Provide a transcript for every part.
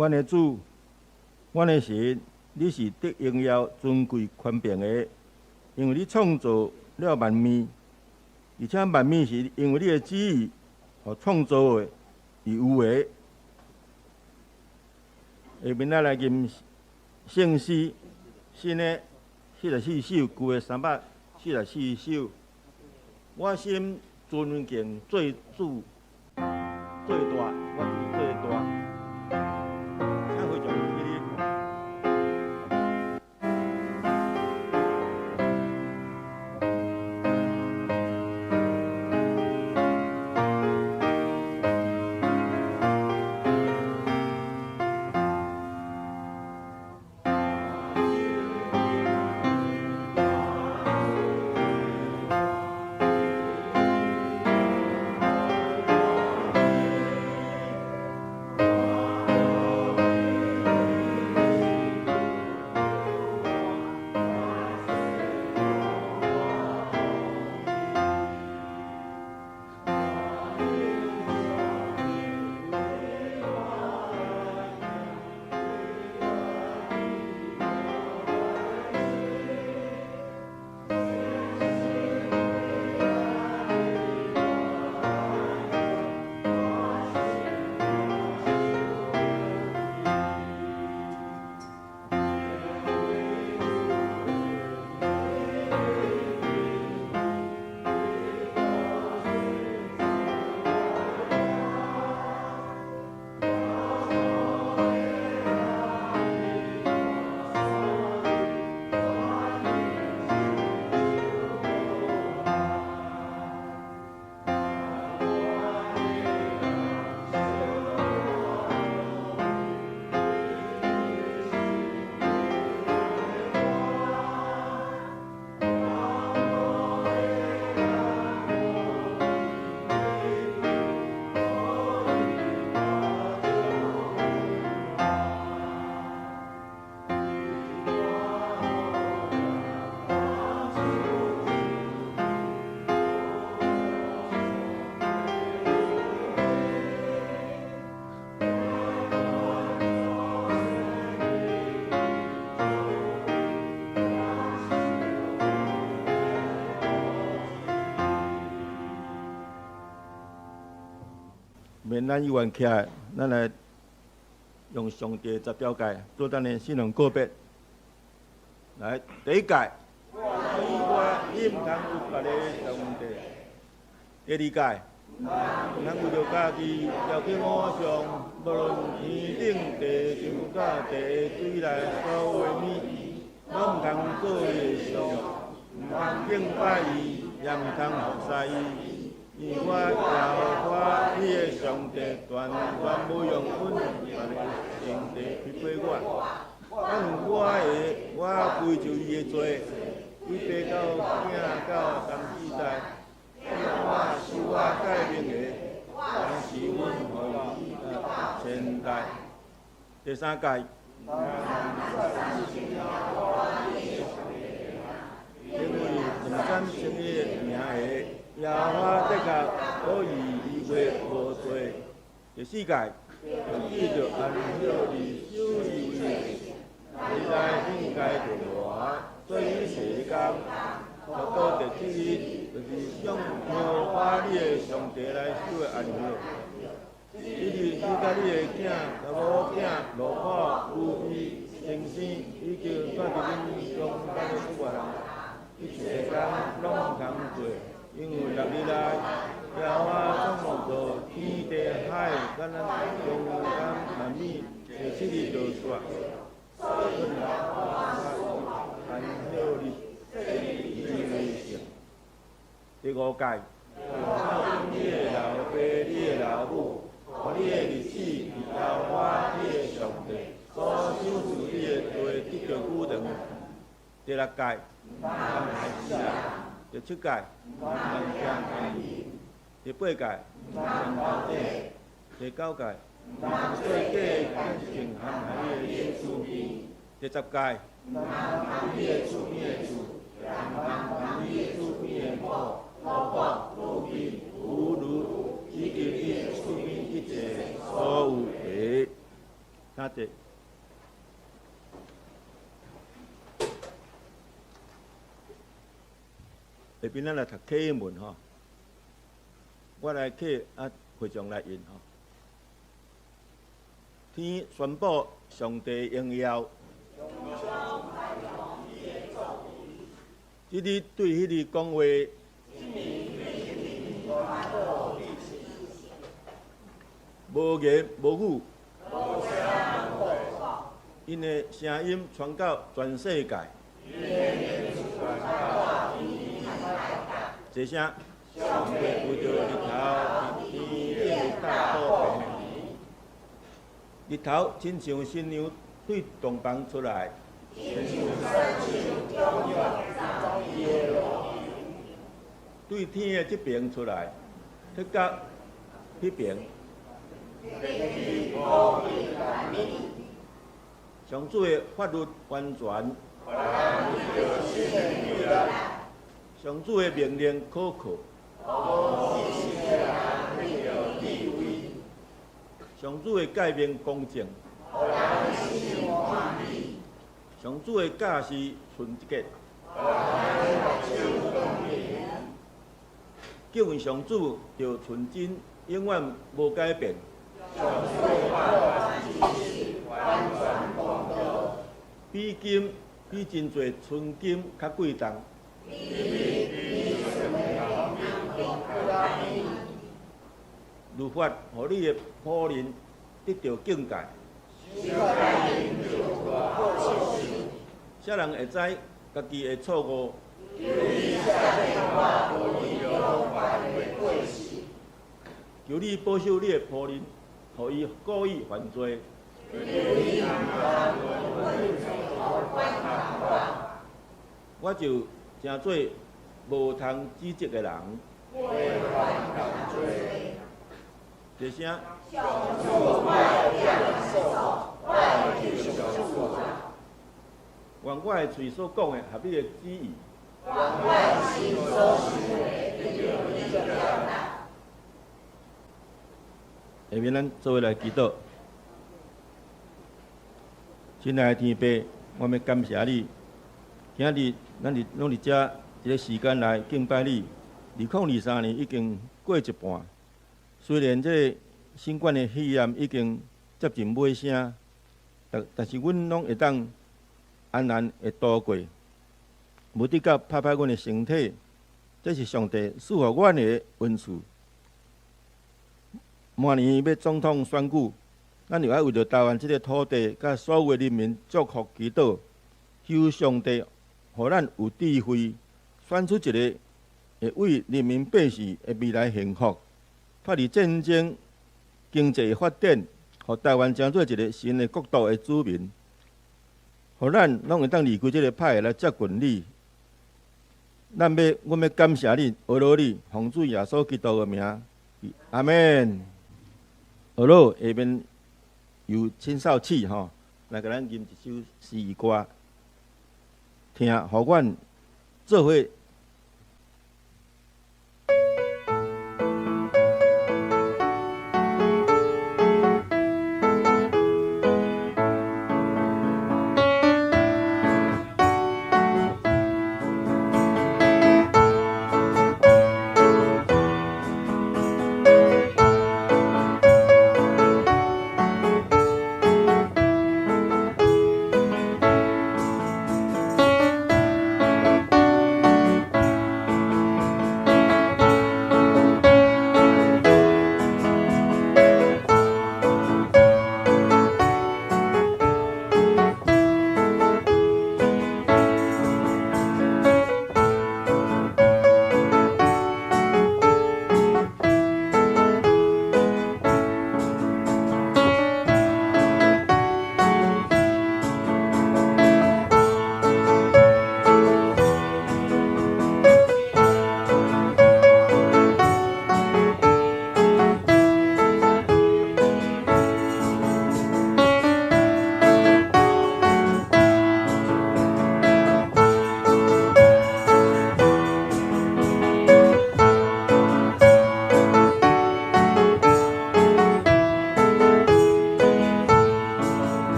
阮的主，阮的神，你是得荣耀、尊贵、宽平的，因为你创造了万物，而且万物是因为你的旨意和创造的而有的。下面咱来念圣诗，新的44首，旧的344首。我心尊敬最主最大，我是最大。请会众起立。免咱议员起来，咱来用上帝十条诫做咱的信仰告别。来，第一诫，你唔通有别个上帝。第二诫，唔通为着家己要去偶像，无论天顶、地上、甲地水内所有的物，拢唔通做伊的像，唔通敬拜伊，也唔通服侍伊。因我耶和华你的上帝，全无用阮别个上帝批判我。但我归就伊的罪，伊爸到囝到当世代，我是我改命的，但是阮互伊千代。第三诫，因为唔敢称伊的名下。耶和华的确可以伊话无罪，第四诫，记着安息日守伊为，你来应该着我，做伊世间，就到第七日，就是向耶和华你的上帝来守的安息。伊日你甲你的囝、查某囝、老婆、妇女、先生，以及带着恁中间的出外人，一世间拢唔通做。因为6日内，耶和华创造天地海，甲咱中间万物，第7日就煞。安息日，第五诫，你的老爸、你的老母，和你的儿子，耶和华你的上帝，所赏赐你的罪，得着补偿。第六诫，害死人。第七诫，唔通伤害伊；第八诫，唔通偷窃；第九诫，唔通做假见证陷害你的子民；第10诫，唔通犯你的子民的罪，也唔通犯你的子民的母、老婆、妇女、妇孺，以及你子民一切所有的。请坐。下边咱来读启应文吼，我来启会长来引吼。天宣布上帝荣耀，即日对迄日讲话，无言无语，因的声音传到全世界。一声，上帝为着日头，天大好平。日头亲像新娘对洞房出来，对天的这边出来，去到迄边。上主的法律完全，上主的命令可靠，上主的诫命公正，上主的教示纯洁，敬畏上主就纯真，永远无改变。比金比真侪纯金较贵重。律法，互你的仆人得到境界。啥人会知家己的错误？求你保守你的仆人，互伊故意犯罪。我就诚做无通指责的人。一声。愿我的嘴所讲的合你的旨意。下面咱做伙来祈祷。亲爱的天父，我们感谢你，今日咱拢伫遮一个时间来敬拜你。2023年已经过一半，虽然这新冠的肺炎已经接近尾声，但是阮拢会当安然会度过，无得到拍阮的身体，这是上帝赐予阮的恩赐。明年要总统选举，咱就要为着台湾这个土地，甲所有的人民祝福祈祷，求上帝，互咱有智慧，选出一个会为人民百姓的未来幸福，脱离战争、经济发展，互台湾成做一个新的国度的子民，互咱拢会当离开这个歹来接近你。阮要感谢你，阿罗你，奉主耶稣基督的名，阿门。阿罗下面由青少器吼，来给咱吟一首诗歌，听，互阮做伙。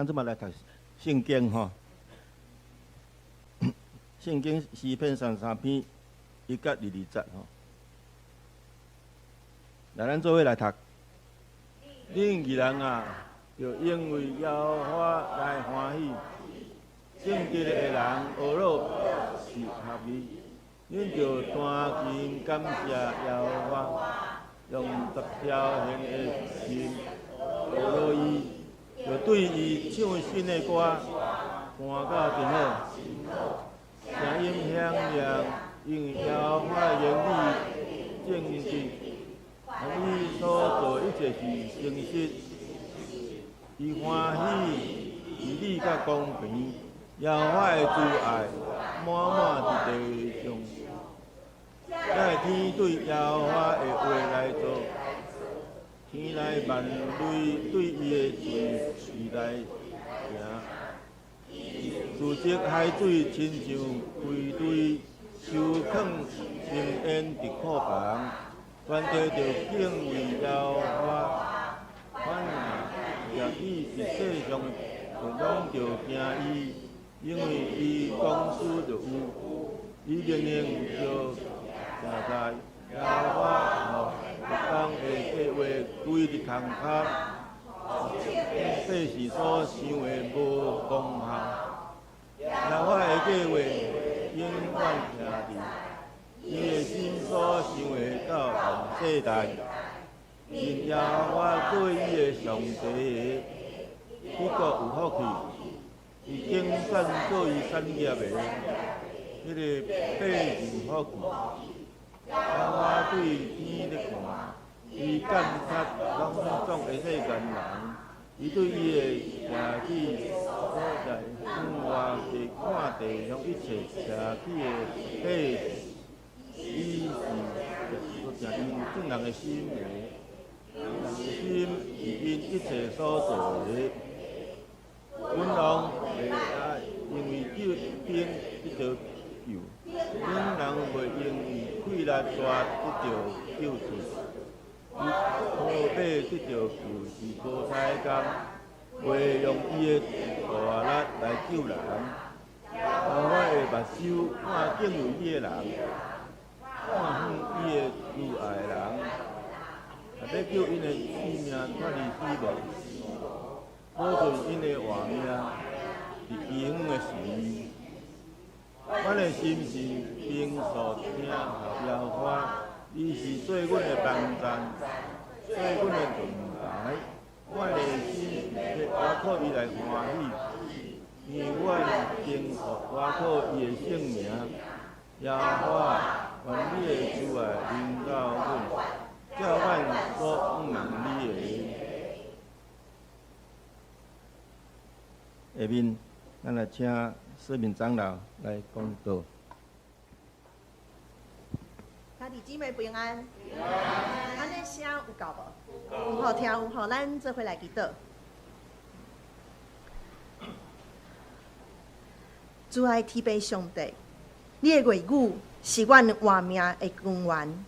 咱即摆来读圣经吼。圣经诗篇33篇1到20节吼。来，咱做伙来读。恁义人啊，就因为耶和华来欢喜；正直的人学乐是合理。恁就弹琴感谢耶和华，用10条弦的琴学乐伊，就对伊唱新的歌，弹到真好。声音响亮，因为耶和华的言语正直，伊所做一切是诚实。伊欢喜义理甲公平，耶和华的慈爱满满伫地上。乃天对耶和华的话来做，天内万类对伊的字来行。自责海水亲像归队，收藏深渊伫库房，全地着敬畏耶和华。反也伊是世上拢着惊伊，因为伊公司着有，伊明明着正在耶和华予一工的计划规伫空骹，世事所想的无功效。耶和华的计划永远徛伫，伊的心所想的到万世代。因耶和华做伊的上帝，伊个有福气，伊精选做伊产业的，迄个百姓福气。耶和华对天咧看，伊监察拢总的世间人，伊对伊的社起所在向外地看地上一切社起的百姓，伊是正因正人的心的。心是因一切所做的，阮人袂爱因为兵得着救，阮人袂因为溃力大得着救出。伊好马得着救是无彩工，袂用伊的大力来救人。我的目睭看敬畏伊的人，看向伊的慈爱的人。要救因的性命脱离死亡，保存因的活命伫奇远的时。阮的心是平素听候耶和华，伊是做阮的帮站，做阮的盾牌。阮的心是我靠伊来欢喜，因为阮经服我靠伊的圣名。耶和华，愿你的慈爱临到阮。叫阮所毋忘你的。下面，咱来请四名长老来讲道。兄弟姊妹平安。安尼声有够无？有好听有好，咱做伙来祈祷。主爱天父上帝，你的话语是阮活命的根源。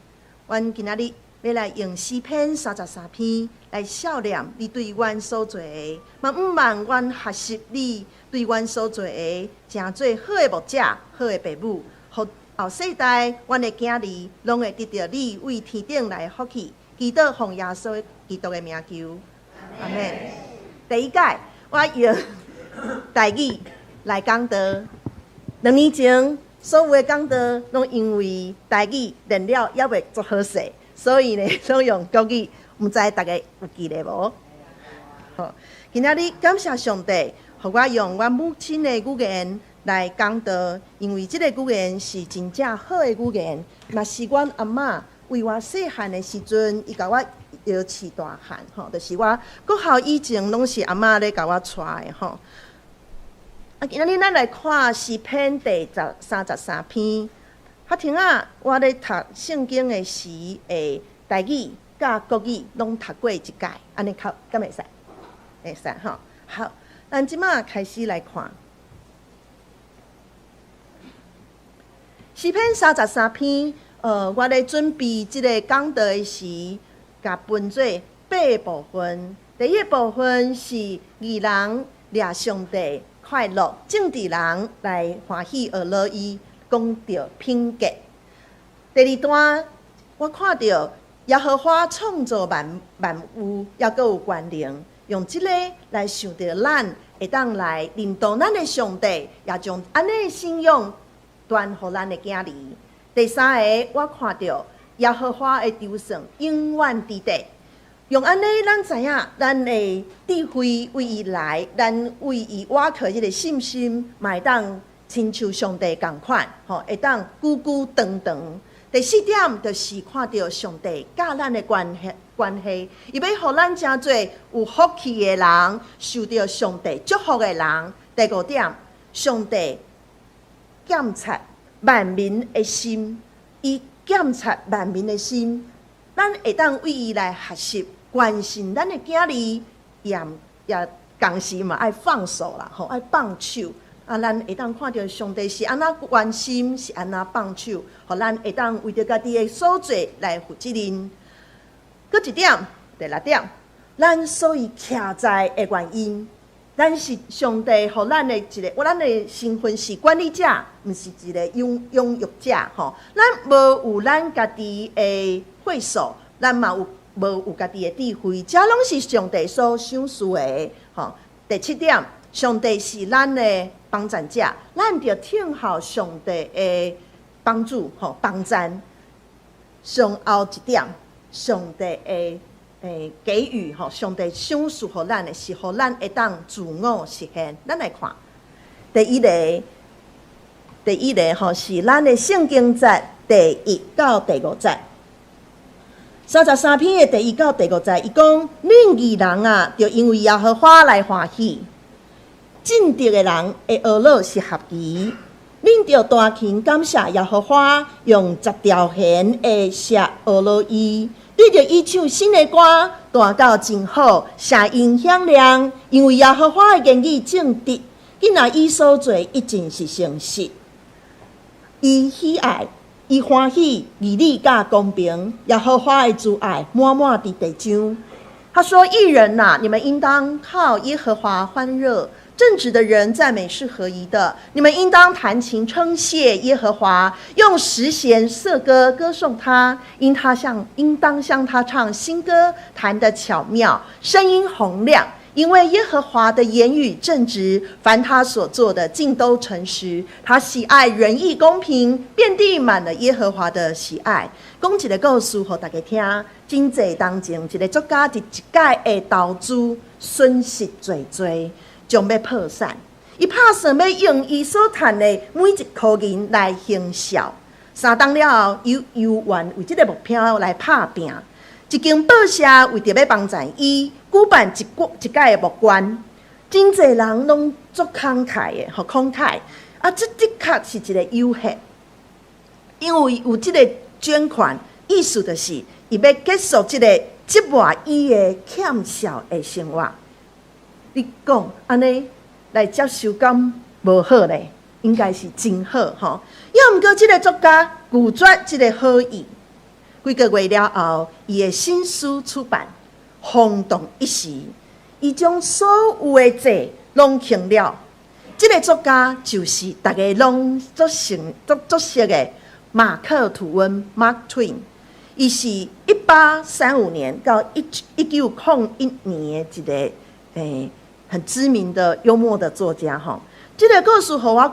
阮今仔日要来用诗篇33篇来孝念你对阮所做的，嘛毋望阮学习你对阮所做的，诚做好的牧者、好的父母，互后世代阮的囝儿拢会得到你为天顶来福气。祈祷奉耶稣基督的名求，阿门。第一届我用台语来讲道，2年前所有的讲道拢因为台语练了还袂足好势。所以呢，都用国语，毋知大家有记得无？好，今仔日感谢上帝，互我用我母亲的语言来讲道，因为这个语言是真正好的语言，嘛是阮阿嬷为我细汉的时阵，伊甲我摇饲大汉，吼，就是我国校以前拢是阿嬷咧甲我带的，吼。啊，今仔日咱来看诗篇第33篇。发听啊，我咧读圣经的时，台语甲国语拢读过一届，安尼敢会使？会使吼。好，咱即马开始来看诗篇33篇。我咧准备即个讲道的时，甲分做8部分。第一部分是义人掠上帝快乐，正直人来欢喜而乐意，讲到品格。第二段，我看到耶和华创造万物，也阁有权能，用这个来想到咱会当来领导咱的上帝，也将安尼的信仰传予咱的囝儿。第三个，我看到耶和华的筹算永远伫地，用安尼咱知影咱的智慧为伊来，咱为伊挖靠这个信心，嘛会当亲像上帝同款，会当久久长长。第四点就是看到上帝甲咱的关系，伊要互咱真侪有福气的人，受到上帝祝福的人。第五点，上帝检察万民的心，伊检察万民的心，咱会当为伊来学习，关心咱的囝儿，也同时嘛爱放手啦，爱放手。咱会当看到上帝是安那关心，是安那放手，互咱会当为着家己的所做来负责任。搁一点，第六点，咱所以徛在的原因，咱是上帝互咱的一个，咱的身份是管理者，毋是一个养育者。咱无有咱家己的会所，咱嘛无有家己的智慧，这拢是上帝所赏赐的。第七点，上帝是咱的帮助者，咱着听候上帝的帮助，帮赞。上后一点，上帝的给予，上帝赏赐予咱的是，互咱会当自我实现。咱来看，第一个是咱的圣经节第1到第5节。33篇的第1到第5节，伊讲：恁义人啊，就因为耶和华来欢喜；正直的人的恶乐是合宜。恁着大声感谢耶和华，用10条弦的写恶乐伊。对着伊唱新的歌，弹到真好，声音响亮。因为耶和华的言语正直，囡仔伊所做一定是诚实。伊喜爱。伊欢喜义理甲公平，耶和华的慈爱满满伫地上。他说：“义人呐，你们应当靠耶和华欢乐；正直的人赞美是合宜的。你们应当弹琴称谢耶和华，用十弦瑟歌歌颂他。应当向他唱新歌，弹得巧妙，声音洪亮。因为耶和华的言语正直，凡他所做的尽都诚实。他喜爱仁义公平，遍地满了耶和华的喜爱。”讲一个故事给大家听。真济当前，一个作家伫一届的投资损失最多，将要破产。伊打算要用伊所赚的每一箍银来行孝。3当了后，伊由愿为这个目标来打拼。一间报社为着要帮助伊举办一届的募捐，真济人拢足慷慨的，慷慨。这的确是一个诱惑，因为有这个捐款，意思就是伊要结束这个折磨伊的欠孝的生活。你讲安尼来接受敢无好咧？应该是真好吼。要毋过这个作家拒绝这个好意。几个月了后，伊的新书出版，轰动一时。伊将所有的债拢清了。这个作家就是大家拢足熟的马克·吐温 （Mark Twain）。伊是1835年到1901年的一个很知名的幽默的作家吼。这个故事互我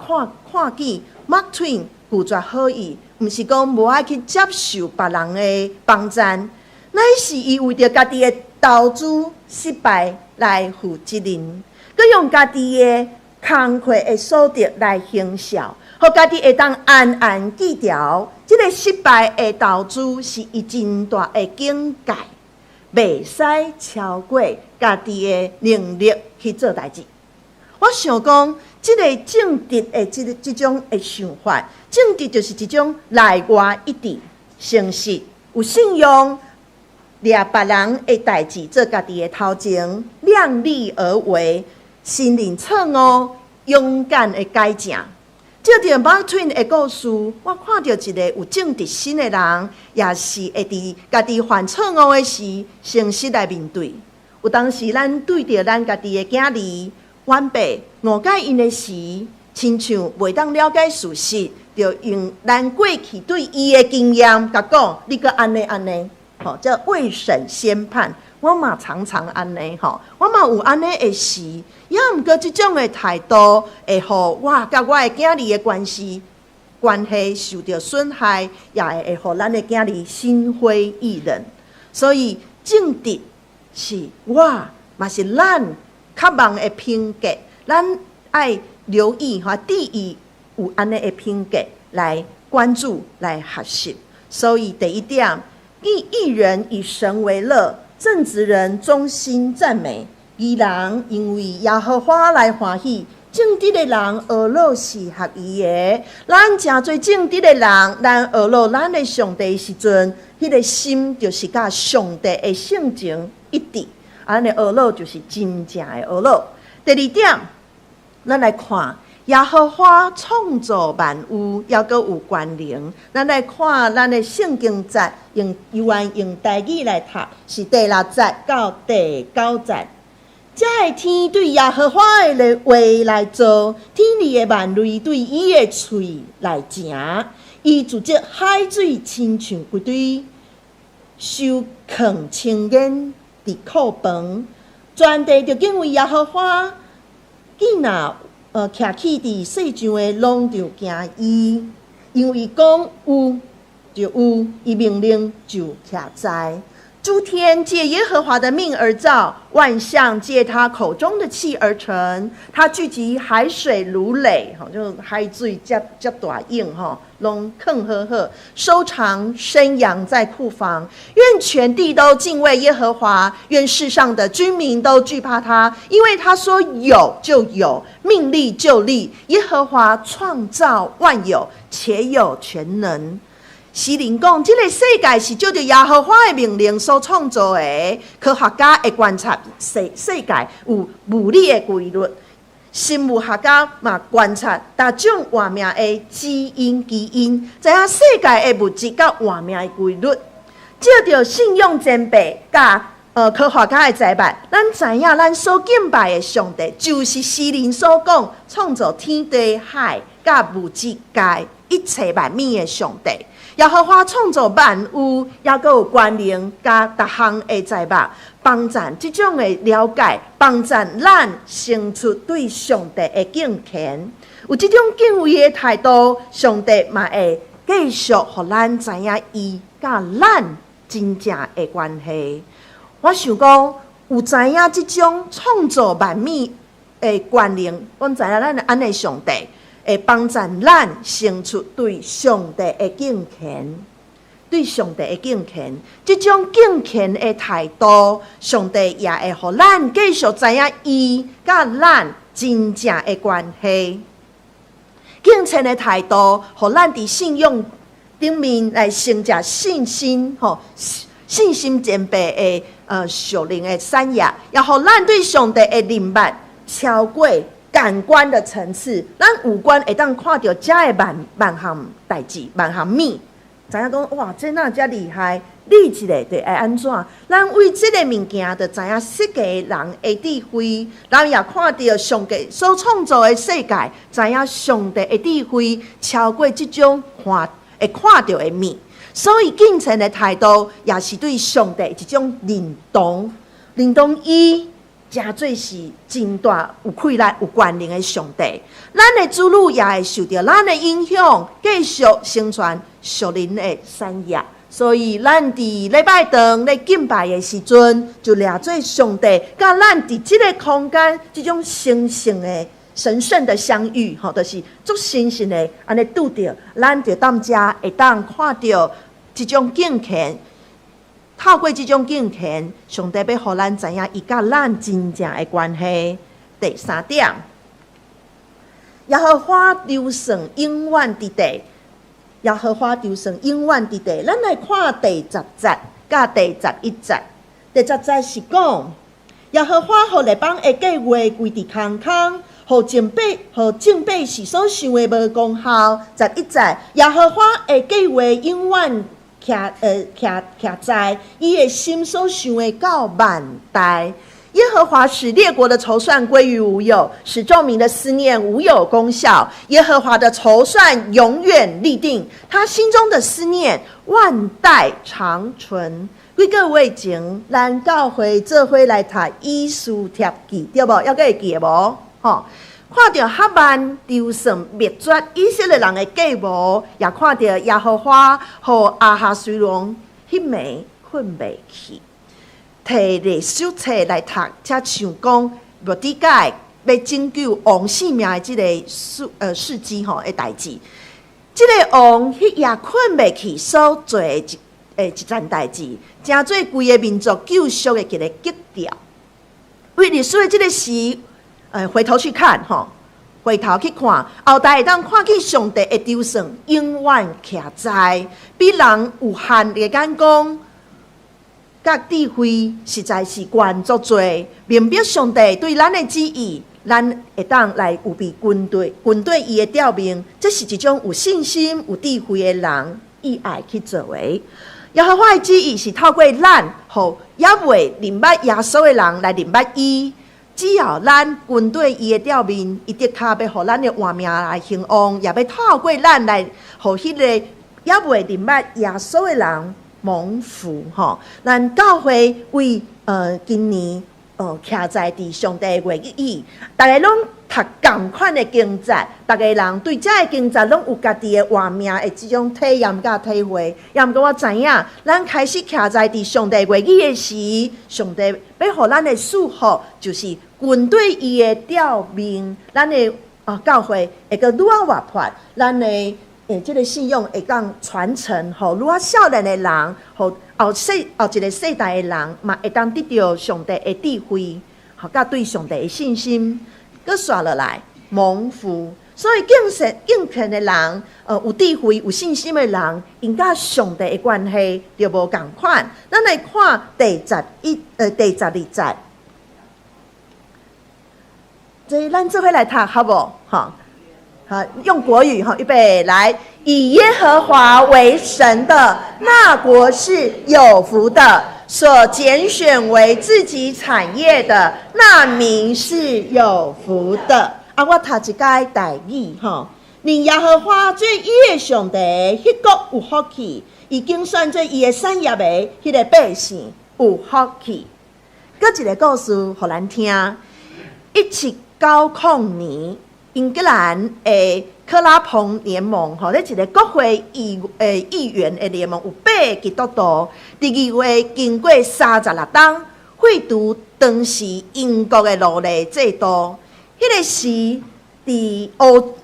看见 Mark Twain 拒绝好意。毋是讲无爱去接受别人的帮赞，乃是伊为着家己的投资失败来负责任，佮用家己的工课的所得来行孝，互家己会当安安记条。这个失败的投资是伊真大的境界，袂使超过家己的能力去做代志。我想讲，这个正直的这种的想法，正直就是一种内外一致、诚实、有信用，掠别人的代志做家己的头前，量力而为，心灵错误，勇敢的改正。照着 Mark Twain 的故事，我看到一个有正直心的人，也是会伫家己犯错误的时，诚实来面对。有当时咱对着咱家己的囝儿，晚辈误解因的时，亲像袂当了解事实，就用咱过去对伊的经验，甲讲你个安尼，吼，叫未审先判。我嘛常常安尼吼，我嘛有安尼的时，也毋过即种的态度会互我甲我的囝儿的关系受到损害，也会互咱的囝儿心灰意冷。所以正直是我，嘛是咱较望的品格，咱爱留意哈，注意有安尼的品格来关注、来学习。所以第一点，义人以神为乐。正直人衷心赞美，义人因为耶和华来欢喜。正直的人学乐是合宜的。咱真侪正直的人，咱学乐咱的上帝时阵，迄个心就是甲上帝的性情一致。咱的学乐就是真正的学乐。第二点，咱来看。耶和华创造万物，也阁有关联。咱来看咱的圣经节，用台语来读，是第6节到第9节。这个天对耶和华的话来做，天里的万类对伊的喙来行。伊组织海水亲像一堆收藏青烟伫库房，全地就敬畏耶和华。既若徛起伫世上的，拢就惊伊，因为伊讲有就有，伊命令就徛在。诸天借耶和华的命而造，万象借他口中的气而成。他聚集海水如垒，就海水遮大硬拢更呵呵，收藏生养在库房。愿全地都敬畏耶和华，愿世上的居民都惧怕他，因为他说有就有，命立就立。耶和华创造万有，且有全能。诗人讲，这个世界是照着耶和华的命令所创造的。科学家会观察世界有物理的规律，生物学家嘛观察大种活命的基因，知影世界的物质甲活命的规律。照着信用前辈甲科学家的财办，咱知影咱所敬拜的上帝，就是诗人所讲创造天地海甲物质界一切万物的上帝。耶和华创造万物，也阁有关联甲逐项的财物，帮助这种的了解，帮助咱生出对上帝的敬虔。有这种敬畏的态度，上帝嘛会继续互咱知影伊甲咱真正的关系。我想讲，有知影这种创造万物的关联，阮知影咱安尼上帝。会帮助咱生出对上帝的敬虔，对上帝的敬虔，这种敬虔的态度，上帝也会互咱继续知影伊甲咱真正的关系。敬虔的态度，互咱伫信用顶面来成就信心，信心前辈的属灵的产业，也互咱对上帝的认捌超过感官的层次，咱五官会当看到遮的万项代志、万项物，知影讲哇，这哪遮厉害？你一个就爱安怎？咱为这个物件，就知影世界人的智慧，咱也看到上帝所创造的世界，知影上帝的智慧超过这种会看到的物。所以敬虔的态度，也是对上帝一种认同伊。真做是真大有气力、有关联的上帝，咱的子女也会受到咱的影响，继续宣传属灵的产业。所以，咱伫礼拜堂咧敬拜的时阵，就掠做上帝，甲咱伫这个空间，这种神圣的相遇，就是足神圣的安尼拄着，咱就当遮会当看到这种敬虔。透过这种敬虔，上帝要互咱知影伊甲咱真正的关系。第3点，耶和华留算永远伫地，耶和华留算永远伫地。咱来看第10节甲第11节。第10节是讲，耶和华互列邦的计划归伫空空，互敬拜是所想的无功效。11节，耶和华的计划永远徛在伊的心所想的到万代，耶和华使列国的筹算归于无有，使众民的思念无有功效。耶和华的筹算永远立定，他心中的思念万代长存。几个月前，咱教会做伙来读以斯帖记，对无？还会记无？吼，看到哈曼丢算灭绝以色列人的计谋，也看到耶和华和亚哈随龙迄暝困袂去。摕历史册来读，才想讲末底改要拯救王性命的即个事迹吼的代志。即个王迄夜困袂去所做的一件代志，真做规个民族救赎的一个基调。为历史的即个时，回头去看吼，回头去看，后代会当看见上帝的筹算永远徛在，比人有限的眼光。甲智慧实在是悬足多，明白上帝对咱的旨意，咱会当来有备军队伊的调明，这是一种有信心、有智慧的人意爱去作为。耶和华的旨意是透过咱，互也未明白耶稣的人来明白伊。只要咱军队伊的调明，伊的确要互咱的活命来兴旺，也要透过咱来互迄个也未明白耶稣的人。蒙福吼，咱教会为今年徛在伫上帝的话语，大家拢读同款的经节，大家人对这个经节拢有家己的活命的这种体验甲体会。也毋过我知影，咱开始徛在伫上帝话语的时，上帝要互咱的祝福，就是军队伊的调明，咱的教会会个愈啊活泼，咱的。这个信用会当传承，互愈啊少年的人，互后一个世代的人，嘛会当得到上帝的智慧，互甲对上帝的信心，佮刷落来蒙福。所以敬虔的人，有智慧、有信心的人，因甲上帝的关系就无共款。咱来看第12节，这咱做伙来读好无？哈。好，用国语哈，预备来。以耶和华为神的那国是有福的，所拣选为自己产业的那民是有福的。我读一解台语哈，令耶和华做伊的上帝，迄国有福气；已经算做伊的产业的迄个百姓有福气。搁一个故事，互咱听。1990年。英格兰的克拉蓬联盟，吼，咧一个国会议员的联盟有8个基督徒。第2月经过36天废除当时英国的奴隶制度。迄个时，伫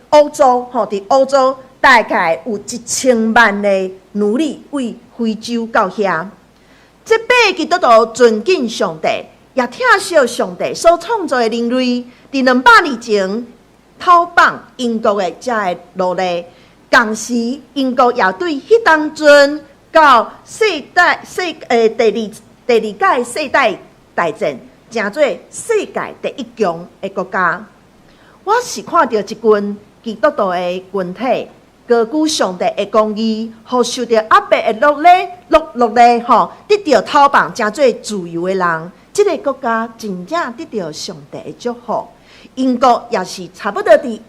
欧洲，吼，伫欧洲大概有1000万的奴隶为非洲到遐。这8个基督徒尊敬上帝，也疼惜上帝所创造的人类。伫200年前。讨绑英国的这个奴隶，同时英国也对迄当阵到第二届世界大战，成做世界第1强的国家。我是看到一群基督徒的群体，高举上帝的公义，互受到压迫的落力，吼，得到讨绑，成做自由的人。这个国家真正得到上帝的祝福。英国也是差不多伫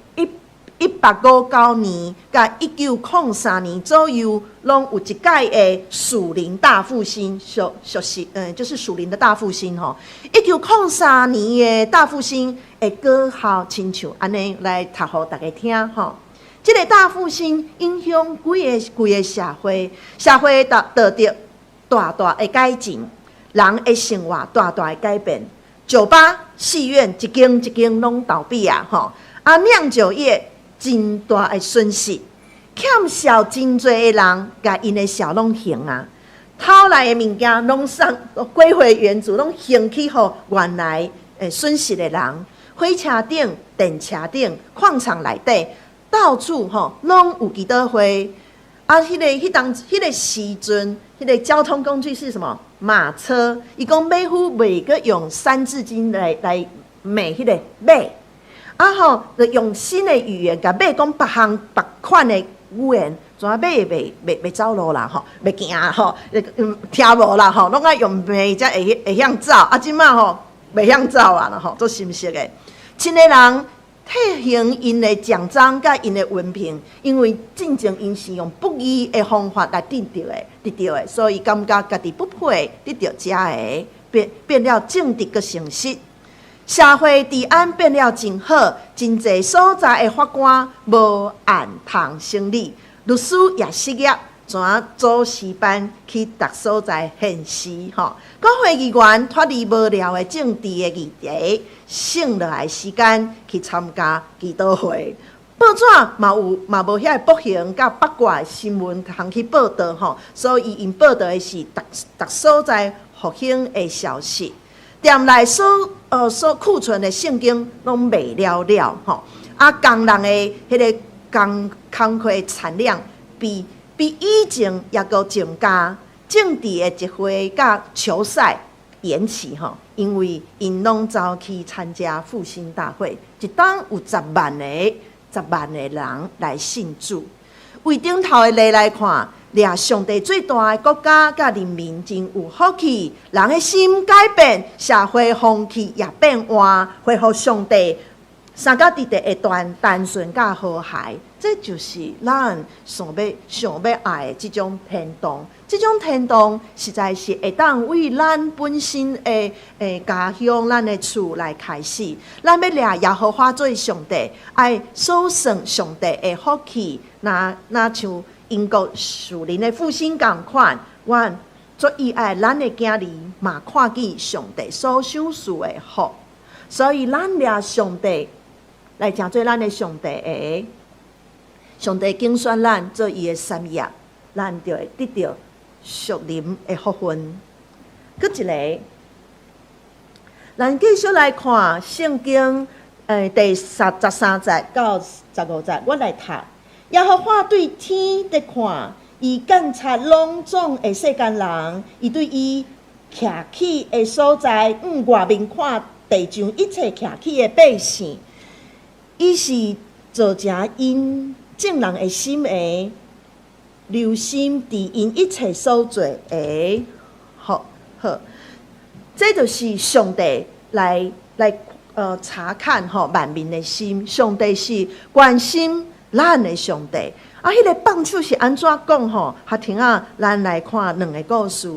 1859年甲1903年左右，拢有一届的属灵大复兴，就是属灵的大复兴吼。1903年的大复兴的歌号，亲像安尼来读互大家听吼。这个大复兴影响规个社会得到大大的改进，人的生活大大的改变。酒吧、戏院一间拢倒闭啊！吼，酿酒业真大的损失，欠笑真多的人，甲因的笑拢还啊，偷来的物件拢归回原主，拢还去互原来损失的人。火车顶、电车顶、矿场内底，到处吼拢有基督会。迄个时阵，迄个交通工具是什么？马车。伊讲马夫袂个用3字经来骂迄个马，吼就用新的语言甲马讲别款的语言，怎马袂走路啦吼，袂行吼，听无啦吼，拢爱用骂才会晓走。即马吼袂晓走啊啦吼，做心息的。真个人退行因的奖章甲因的文凭，因为进前因是用不义的方法来得到的，所以感觉家己不配得到这个，变了正直个诚实。社会治安变了真好，真侪所在的法官无案通审理，律师也失业，全做时班去逐所在现实吼。国会议员脱离无聊的政治的议题，省落来时间去参加祈祷会。报纸嘛无遐个不幸甲八卦的新闻通去报道吼，所以因报道的是逐所在复兴的消息。店内所库存的圣经拢卖了吼，啊工人的迄个工课产量比以前也阁增加。政治的集会甲球赛延期吼，因为因拢走去参加复兴大会，一当有10万的人来信主。为顶头的例来看。掠上帝最大的国家甲人民真有福气，人的心改变，社会风气也变换，恢复上帝三甲地地的单纯甲和谐，这就是咱上要爱的这种天堂。这种天堂实在是会当为咱本身的家乡、咱的厝来开始。咱要掠耶和华做上帝，爱守算上帝的福气，那像。英国树林的复兴同款，阮做意爱咱的囝儿嘛看见上帝所赏赐的福，所以咱掠上帝来诚做咱的上帝的，上帝拣选咱做伊的产业，咱就会得到属灵的福分。搁一个，咱继续来看圣经第13节到15节，我来读。耶和华对天在看，伊监察拢总的世间人，伊对伊徛起的所在，外面看地上一切徛起的百姓，伊是造成因正人的心的，留心伫因一切所做的。好，这就是上帝来查看万民的心，上帝是关心。咱的上帝啊，迄个放手是安怎讲吼？哈，听啊，咱来看2个故事。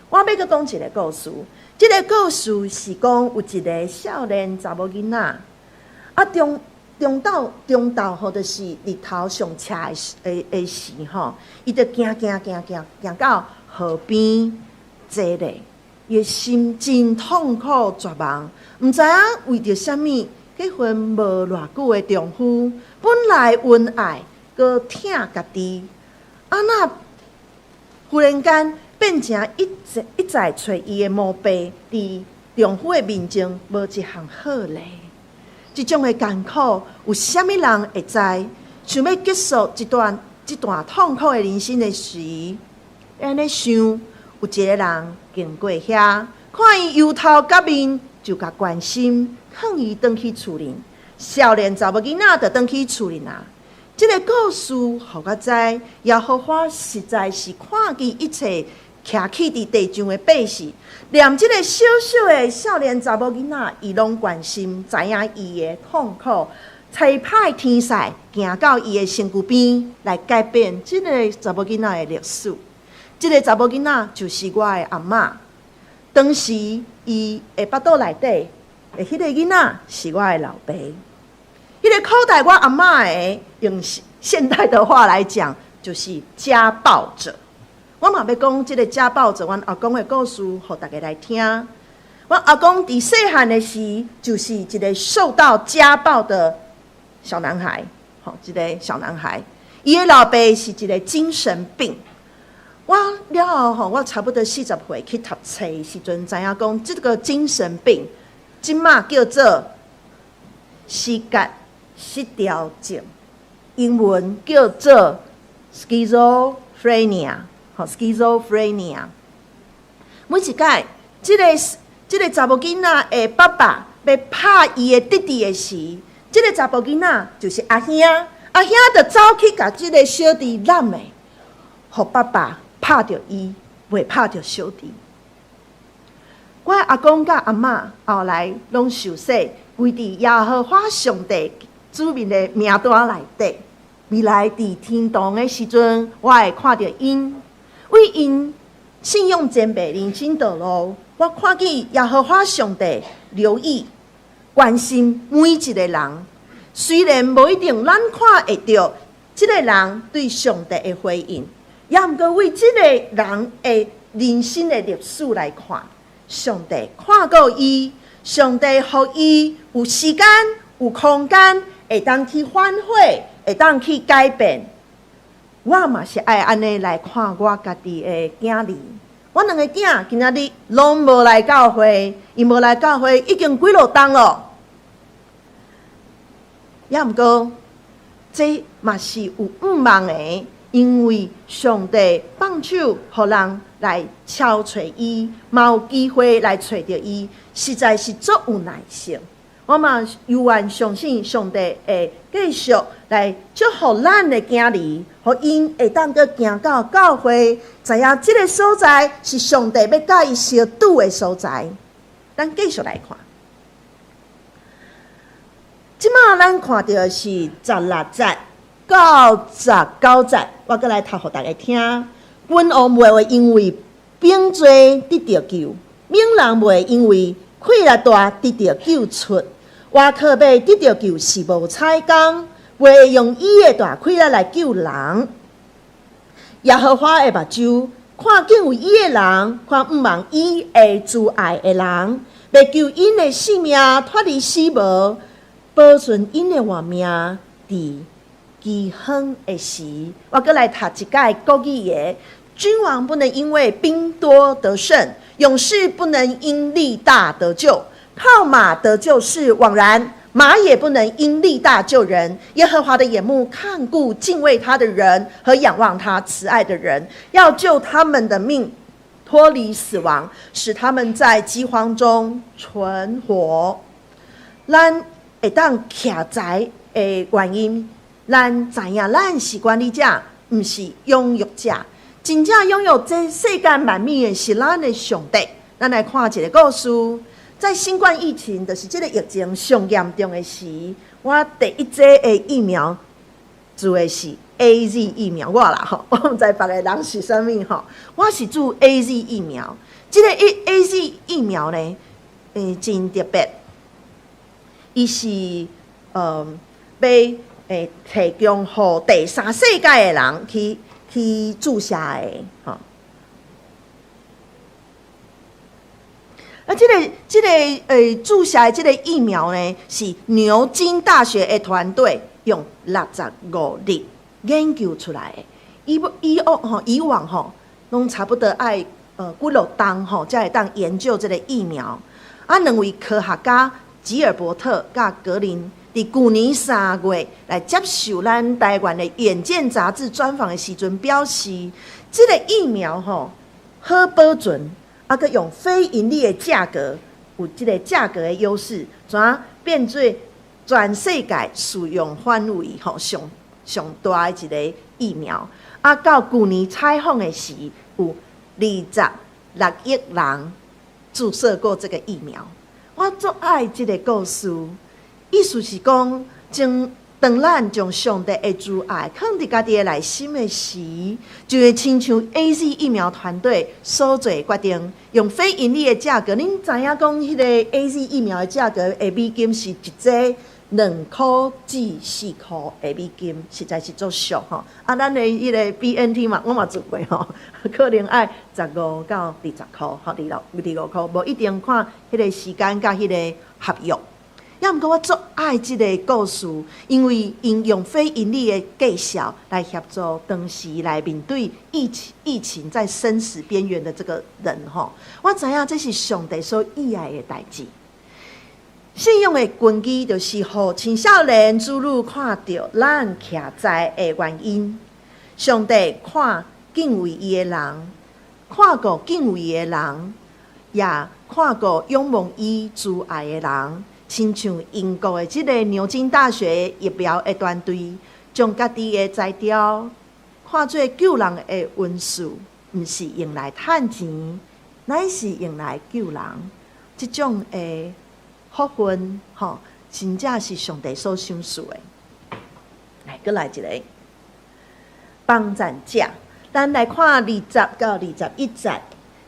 我要阁讲一个故事。这个故事是讲有一个少年查某囡仔，啊，中昼吼，就是日头上车的时吼，伊就行到河边坐咧，伊心真痛苦绝望，毋知影为着啥物。结婚无偌久的丈夫，本来恩爱，阁疼家己，啊那忽然间变成一再找伊的墓碑，伫丈夫的面前无一项好咧。这种的艰苦，有啥物人会知？想要结束这段痛苦的人生的时，安尼想，有一个人经过遐，看伊忧头甲面，就甲关心。放伊转去厝里，少年查某囡仔就转去厝里啊。这个故事互我知，耶和华实在是看见一切徛起伫地上的百姓，连这个小小的少年查某囡仔，伊拢关心，知影伊的痛苦，差派天使行到伊的身躯边来改变这个查某囡仔的历史。这个查某囡仔就是我的阿嬷，当时伊的腹肚内底。迄个囡仔是我的老爸，迄个口袋我阿嬷的，用现代的话来讲，就是家暴者。我嘛要讲这个家暴者，阮阿公的故事，互大家来听。阮阿公伫细汉的时，就是一个受到家暴的小男孩，一个小男孩。伊的老爸是一个精神病。我了后，我差不多40岁去读册的时阵，知影讲这个精神病。即马叫做失觉失调症，英文叫做 schizophrenia。schizophrenia。每一届，这个查某囡仔的爸爸要拍伊的弟弟的时，这个查某囡仔就是阿兄，阿兄就走去甲这个小弟揽的，互爸爸拍着伊，袂拍着小弟。我的阿公甲阿嬷后来拢受洗，归伫耶和华上帝子民的名单内底。未来伫天堂的时阵，我会看到因，为因信用前辈人生道路，我看见耶和华上帝留意关心每一个人。虽然无一定咱看会到这个人对上帝的回应，也毋过为这个人的人生的历史来看，上帝看过伊，上帝予伊有时间、有空间，会当去反悔，会当去改变。我嘛是爱安尼来看我家己的囝儿。我两个囝今仔日拢无来教会，伊无来教会已经几落冬了。也毋过，这嘛是有毋茫的，因为上帝放手，互人来敲找伊，嘛有机会来找到伊，实在是足有耐性。我嘛犹原相信上帝会继续来祝福咱的囝儿，互因会当阁行到教会，知影这个所在是上帝要甲伊相拄的所在。咱继续来看。即马咱看到的是16节到19节，我阁来读互大家听。君王袂会因为兵罪得到救，猛人袂因为溃力大得到救出。瓦克要得到救是无彩工，袂用伊的大溃力来救人。耶和华的目睭看见有伊的人，看毋茫伊的阻碍的人，要救因的性命脱离死亡。保存因的活命，伫饥荒的时，我阁来读一解国语的：君王不能因为兵多得胜，勇士不能因力大得救。炮马得救是枉然，马也不能因力大救人。耶和华的眼目看顾敬畏他的人和仰望他慈爱的人，要救他们的命，脱离死亡，使他们在饥荒中存活。咱会当徛在的原因，咱知影咱是管理者，毋是拥有者。真正拥有这世间万物的是咱的上帝。咱来看一个故事，在新冠疫情，就是这个疫情上严重的时，我第一剂的疫苗注的是 AZ 疫苗，我啦吼，我毋知别个人是啥物吼，我是注 AZ 疫苗。这个 AZ 疫苗呢，真特别。伊是要提供予第三世界的人去注射的吼。这个注射的这个疫苗呢，是牛津大学的团队用65日研究出来的。以往吼，拢差不多爱几落冬吼，才会当研究这个疫苗。两位科学家吉尔伯特甲格林伫去年3月来接受咱台湾的《远见》杂志专访的时阵表示，这个疫苗吼好保存，佮用非盈利的价格，有这个价格的优势，怎变做全世界使用范围吼上大的一个疫苗。到去年采访的时，有26亿人注射过这个疫苗。我最爱这个故事，意思是讲，当咱将上帝的慈爱放伫家己的内心的时，就会亲像 AZ 疫苗团队所做决定，用非盈利的价格。恁知影讲，迄个 AZ 疫苗的价格的美金是一剂2块至4块的美金，实在是足俗吼。咱的迄个 BNT 嘛，我嘛做过吼，可能爱15到20块，吼，25块，无一定看迄个时间甲迄个合约。也毋过我足爱即个故事，因为因用非盈利的计数来协助当时来面对疫情在生死边缘的这个人吼。我知影这是上帝所喜爱的代志。信用的根基就是互青少年子女看到咱徛在的原因。上帝看敬畏伊的人，看过敬畏伊的人，也看过仰望伊慈爱的人。亲像英国的这个牛津大学疫苗的团队，将家己的材料看作救人的运输，毋是用来趁钱，乃是用来救人。这种的福分，吼，真正是上帝所赏赐的。来，再来一个帮赞者，咱来看20到21节。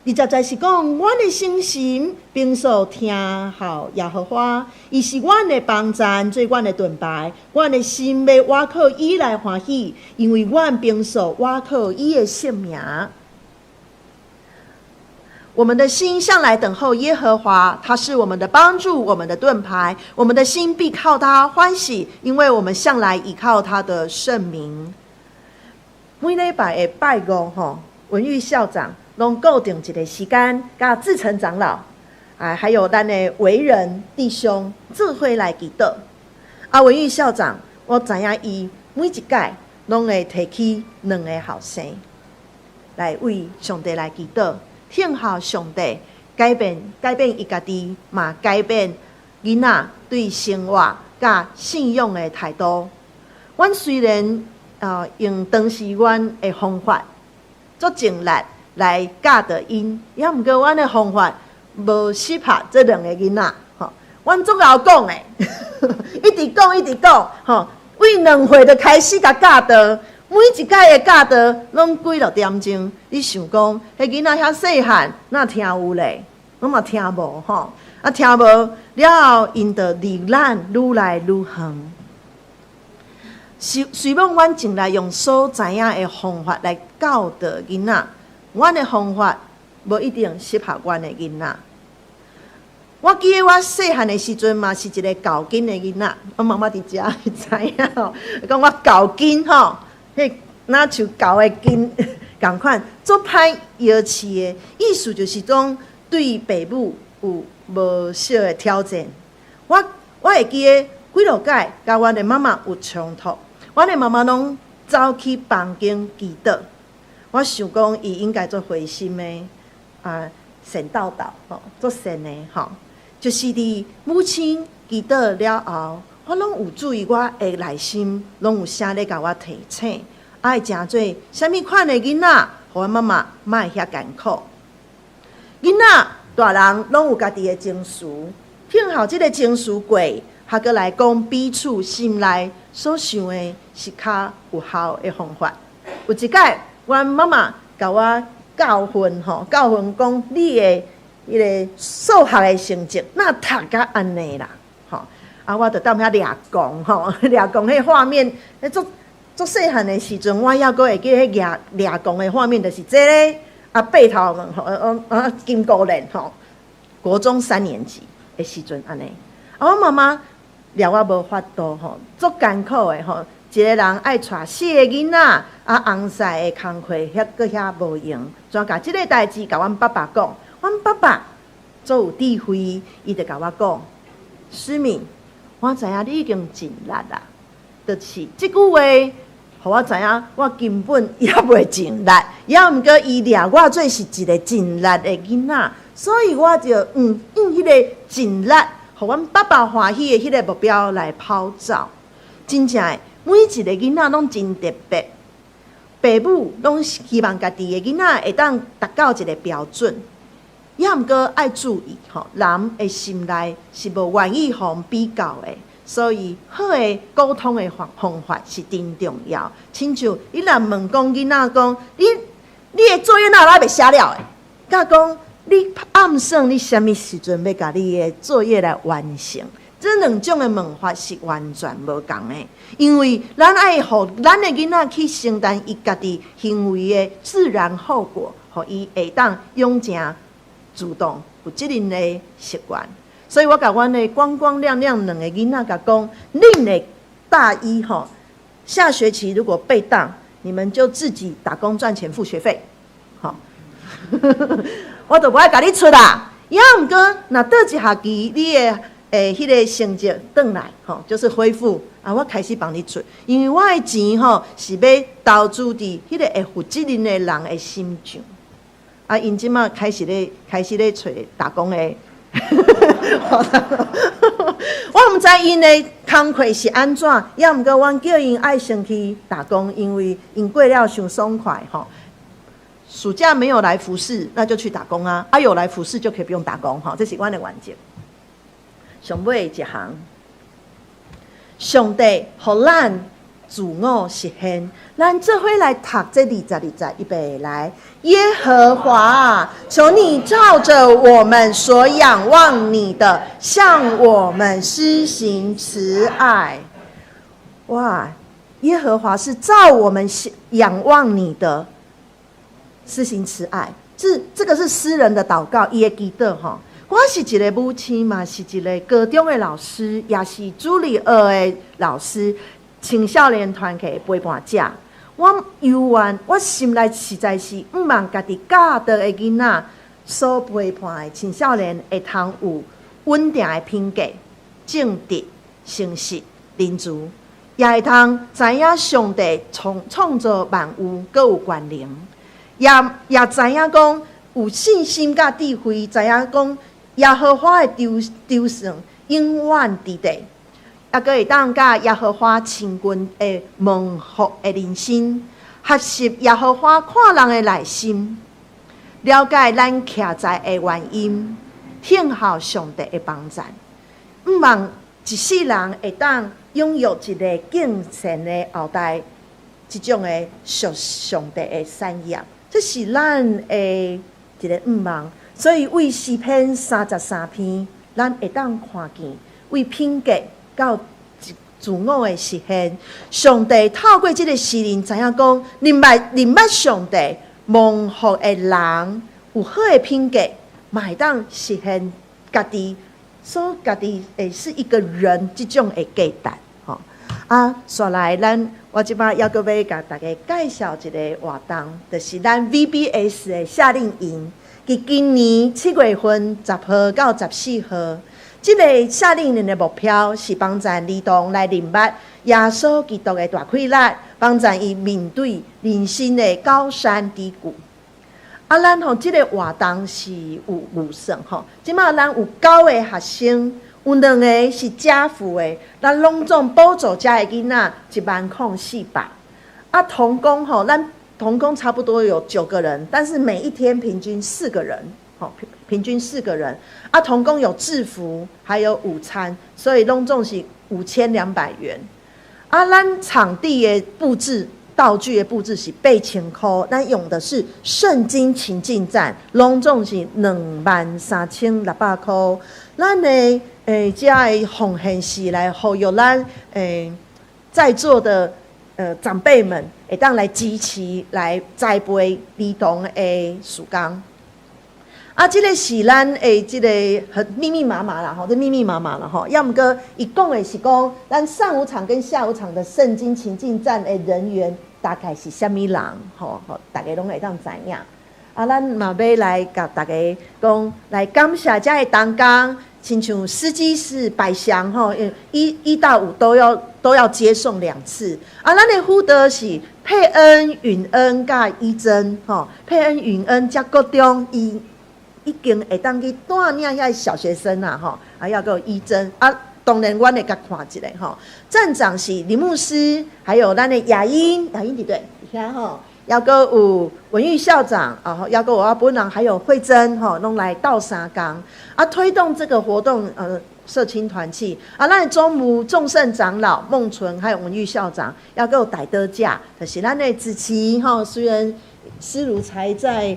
20节是讲，阮的心心平素听候耶和华，伊是阮的帮赞，做阮的盾牌。阮的心要倚靠伊来欢喜，因为阮平素倚靠伊的圣名。我们的心向来等候耶和华，他是我们的帮助，我们的盾牌。我们的心必靠他欢喜，因为我们向来倚靠他的圣名。每礼拜的拜五，文玉校长拢固定一个时间，甲志成长老，还有咱的为人弟兄做伙来祈祷。文玉校长，我知影伊每一届拢会提起2个后生，来为上帝来祈祷。听候上帝改变伊家己，嘛改变囡仔对生活甲信仰的态度。阮虽然用当时阮的方法做尽力来教导因，也毋过阮的方法无适合这2个囡仔。阮足够讲的，一直讲，为2岁就开始甲教导。每一届的教导拢几落点钟，你想讲，迄囡仔遐细汉，哪听有咧？我嘛听无听无了后，因就离咱愈来愈远。希望阮尽来用所知影的方法来教导囡仔，阮的方法无一定适合阮的囡仔。我记得我细汉的时阵嘛，是一个教囡的囡仔，我妈妈伫遮知影讲我教囡迄若像狗的筋共款，做歹摇饲的意思就是讲对爸母有无少的挑战。我会记得几落届，甲阮的妈妈有冲突，阮的妈妈拢走去房间祈祷。我想讲，伊应该做回心的善道做善的就是伫母亲祈祷了后。我拢有注意，我的内心拢有啥咧甲我提醒，爱诚做啥物款的囡仔，互阮妈妈莫遐艰苦。囡仔大人拢有家己的情绪，幸好即个情绪过，还阁来讲彼此心内所想的是较有效的方法。有一摆，阮妈妈甲我教训讲你的迄个数学的成绩，哪读甲安尼啦？我就踮遐掠讲掠讲迄画面，做细汉的时阵，我还阁会记迄掠讲的画面，就是这咧八头金箍链国中3年级的时阵安尼。我妈妈掠我无法度足艰苦的一个人爱带4个囡仔，红晒的工课遐阁遐无用，怎甲即个代志甲阮爸爸讲？阮爸爸足有智慧，伊就甲我讲，思敏。我知影你已经尽力啦，就是这句话，互我知影我根本也袂尽力，也毋过伊掠我做是一个尽力的囡仔，所以我就用迄个尽力，互阮爸爸欢喜的迄个目标来跑走。真正的，每一个囡仔拢真特别，爸母拢希望家己的囡仔会当达到一个标准。也毋过爱注意人的心内是无愿意互比较的，所以好的沟通的方法是真重要。亲像你若问讲囡仔讲，你的作业哪来袂写了的？甲讲你暗算你什么时阵要甲你的作业来完成？这2种的问法是完全无同的，因为咱爱互咱的囡仔去承担伊家己行为的自然后果，互伊会当养成主动有责任的习惯。所以我甲阮的光光亮亮2个囡仔甲讲，恁的大一下学期如果被当，你们就自己打工赚钱付学费，我就不爱甲你出啦。也毋过，若倒一学期你的迄个成绩转来，就是恢复我开始帮你出，因为我的钱是要投资伫迄个会负责任的人的心上。因即马开始咧找打工的，我毋知因的工课是安怎，也毋过阮叫因爱先去打工，因为因过了伤爽快暑假没有来服侍，那就去打工啊！有来服侍就可以不用打工哈，这是我的原则。上尾一行，上帝互咱自我实现，咱这回来读这20预备来。耶和华啊，求你照着我们所仰望你的，向我们施行慈爱。哇，耶和华是照我们仰望你的施行慈爱，这个是诗人的祷告，伊的祈祷哈。我是一个母亲嘛，是一个高中的老师，也是主日学的老师，青少年团体的陪伴者。我犹原我心内实在是毋望家己教导的囡仔所陪伴的青少年会通有稳定的品格、正直、诚实、仁慈，也会通知影上帝创造万物，阁有权能，也知影讲有信心甲智慧，知影讲耶和华的筹算永远伫地。也阁会当甲耶和华亲近的蒙福的人生，学习耶和华看人的内心，了解咱徛在的原因，听候上帝的帮助。毋望一世人会当拥有一个敬虔的后代，这种的属上帝的产业，这是咱的一个毋望。所以为诗篇33篇，咱会当看见为品格到自我的实现，上帝透过这个诗人知影讲，认捌上帝蒙福的人有好的品格，嘛会当实现家己会是一个人这种的价值吼。刷来我即摆还阁要甲大家介绍一个活动，就是咱 VBS 的夏令营，伫今年7月份10号到14号。这个夏令营的目标是帮助儿童来认捌耶稣基督的大快乐，帮助伊面对人生的高山低谷。咱这个活动是有预算吼，即马咱有9个学生，有2个是家父的，咱拢总补助遮的囡仔10400。童工吼，咱童工差不多有9个人，但是每一天平均4个人。平均4个人，童工有制服，还有午餐，所以拢总是5200元。咱场地的布置、道具的布置是8000块，咱用的是圣经情境站，拢总是23600块。咱的这的奉献是来呼吁咱在座的长辈们，会当来支持、来栽培儿童的事工。这个是咱的这个很密密麻麻啦，吼，这密密麻麻啦，吼。要么个伊讲的是讲，咱上午场跟下午场的圣经情境站的人员大概是什么人，吼，大家拢会当知影。咱嘛要来甲大家讲，来感谢这个同工，亲像司机是百祥吼，1到5都要接送2次。咱的辅导是佩恩、允恩甲伊珍，吼，佩恩、允恩加国中已经会当去带领遐小学生啦，吼，要个医生当然阮会甲看一下吼。站长是林牧师，还有咱的雅音对对，遐吼，要个有文玉校长要个我本人还有慧珍吼，拢来倒3工推动这个活动社青团契咱的中牧众圣长老孟纯还有文玉校长要个有带刀架，就是咱的子琪吼，虽然思如才在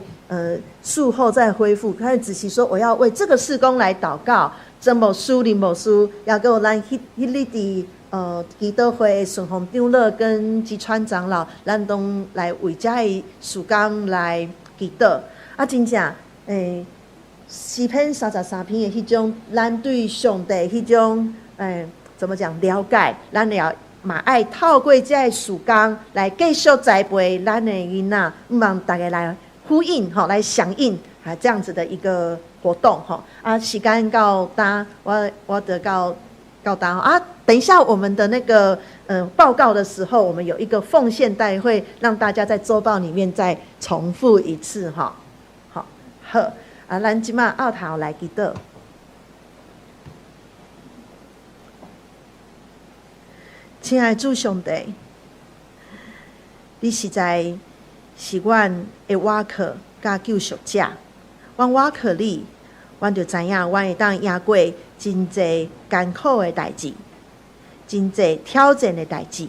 术后再恢复，他仔细说我要为这个事工来祷告。曾牧师、林牧师，也有咱迄日伫祈祷会顺风长老跟吉川长老，咱都来为这个事工来祈祷。真正诗篇33篇的迄种，咱对上帝迄种怎么讲了解，咱也嘛爱透过这个事工来继续栽培咱的囡仔，希望大家来呼应来响应这样子的一个活动时间到单，我得到单等一下我们的那个报告的时候，我们有一个奉献大会，让大家在周报里面再重复一次好，咱即马后头来祈祷。亲爱的主上帝，你实在是阮的瓦克甲救赎者。阮瓦克你，阮就知影，阮会当赢过真侪艰苦的代志，真侪挑战的代志。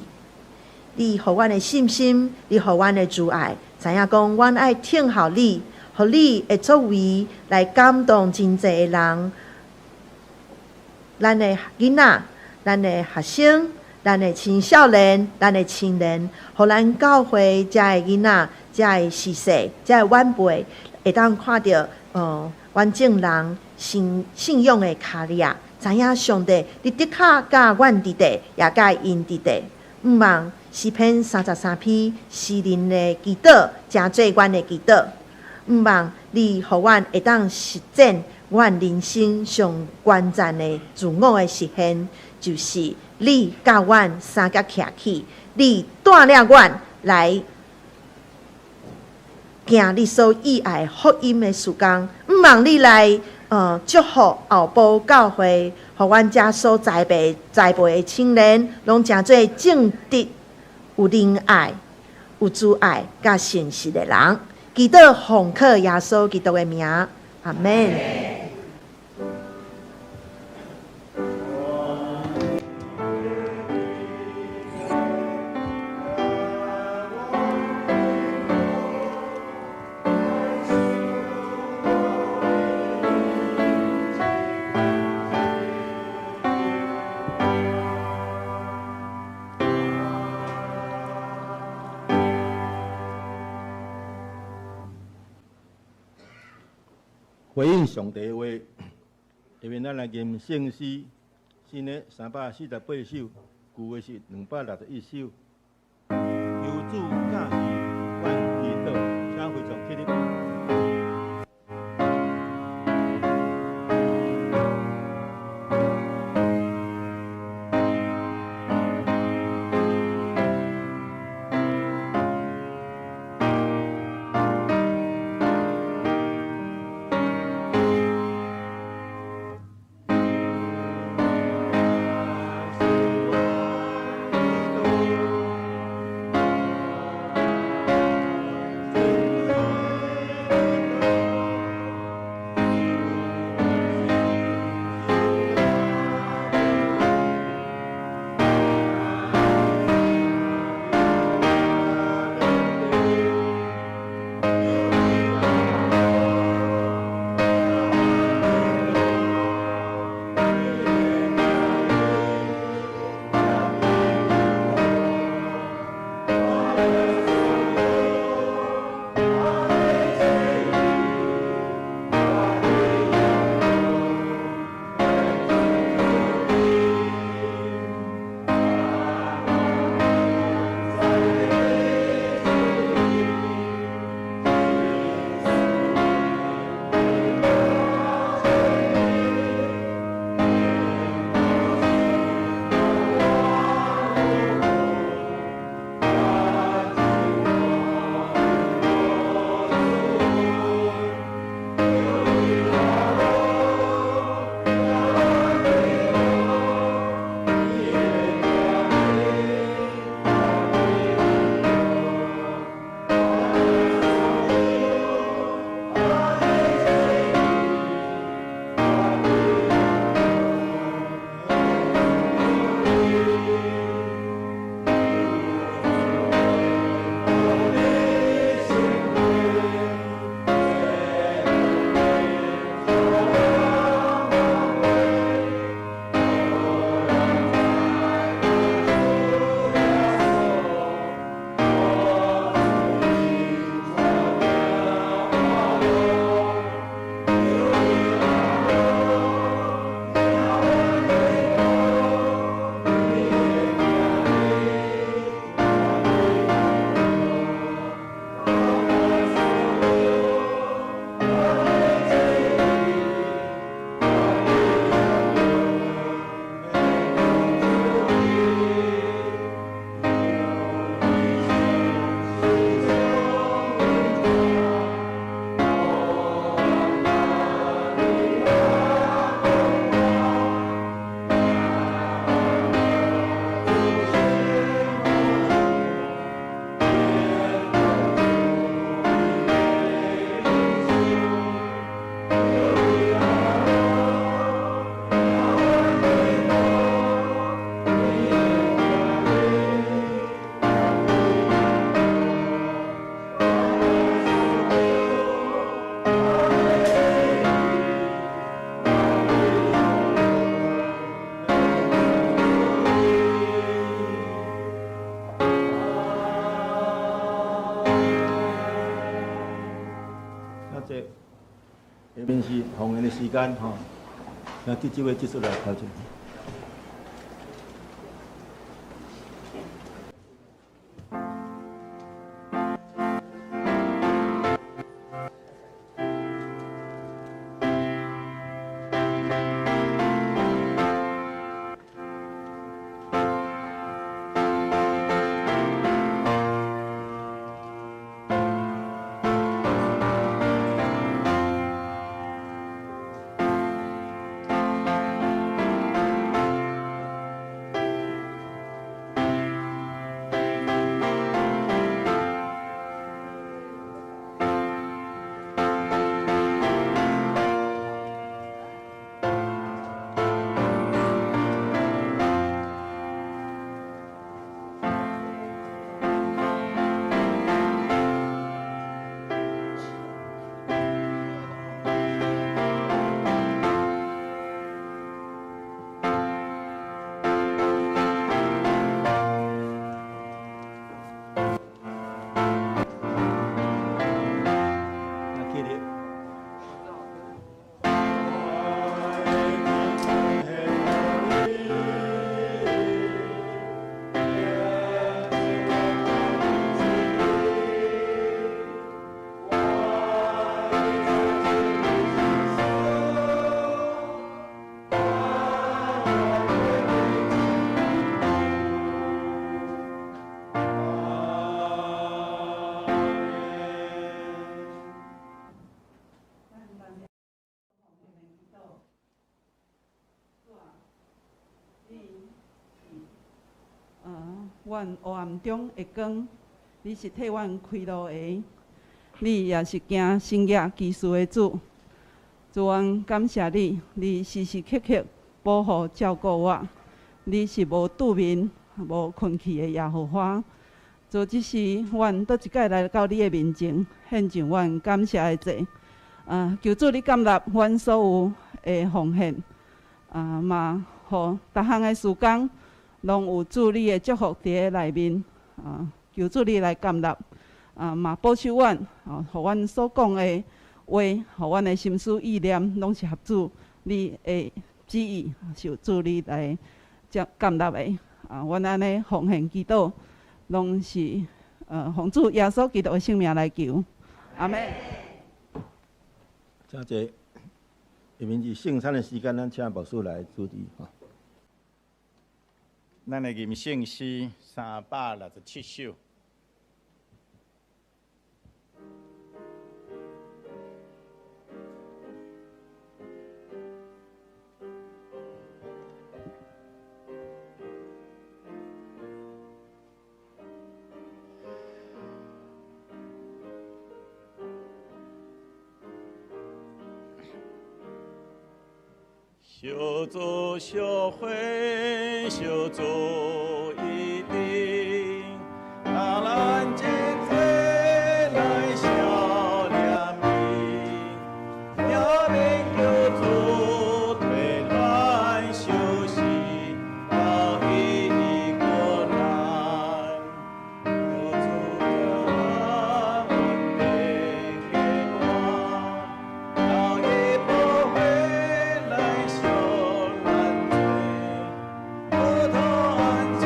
你互阮的信心，你互阮的慈爱，知影讲，阮爱听候你，互你的作为来感动真侪的人。咱的囡仔，咱的学生，咱的青少年，咱的青年，互咱教会遮的囡仔，遮的时势，遮的晚辈，会当看到完整人信仰的脚力，知影上帝，你的确甲阮伫地，也甲因伫地。毋望诗篇33篇诗人的祈祷，真做阮的祈祷。毋望你互阮会当实践阮人生上关键的自我的实现，就是你甲阮三脚徛起，你带领阮来行你所喜爱的福音的事工。毋望你来祝福后埔教会，互阮遮所栽培的青年，拢真做正直、有仁爱、有慈爱、甲诚实的人。祈祷奉靠耶稣基督的名，阿门。回应上帝的话，下面咱来念圣诗，新的348首，旧的是261首。求主教是阮祈祷，请非常起立。谢，下面是红颜的时间哈，那第几位技术来考证？阮黑暗中的光，你是替阮开路的，你也是行圣业奇事的主。主，阮感谢你，你时时刻刻保护照顾我，你是无拄眠、无困去的耶和华。主，即是阮倒一摆来到你的面前，献上阮感谢的祭。求主你感纳阮所有的奉献，嘛，互逐项的事工，拢有主你的祝福伫咧内面。求主你来感纳，嘛保守阮，互阮所讲的话，互阮的心思意念，拢是合主你的旨意，受主你来感纳的。阮安尼奉献祈祷，拢是奉主耶稣基督的圣名来求，阿门。谢谢。下面是圣餐的时间，咱请牧师来主持哈。咱的吟圣诗367首。小组小会，小组一定，让咱今天来笑脸面，要命有主对咱休息，到一个难，有主叫我们别给我，到一不回来。小难追，不同安静。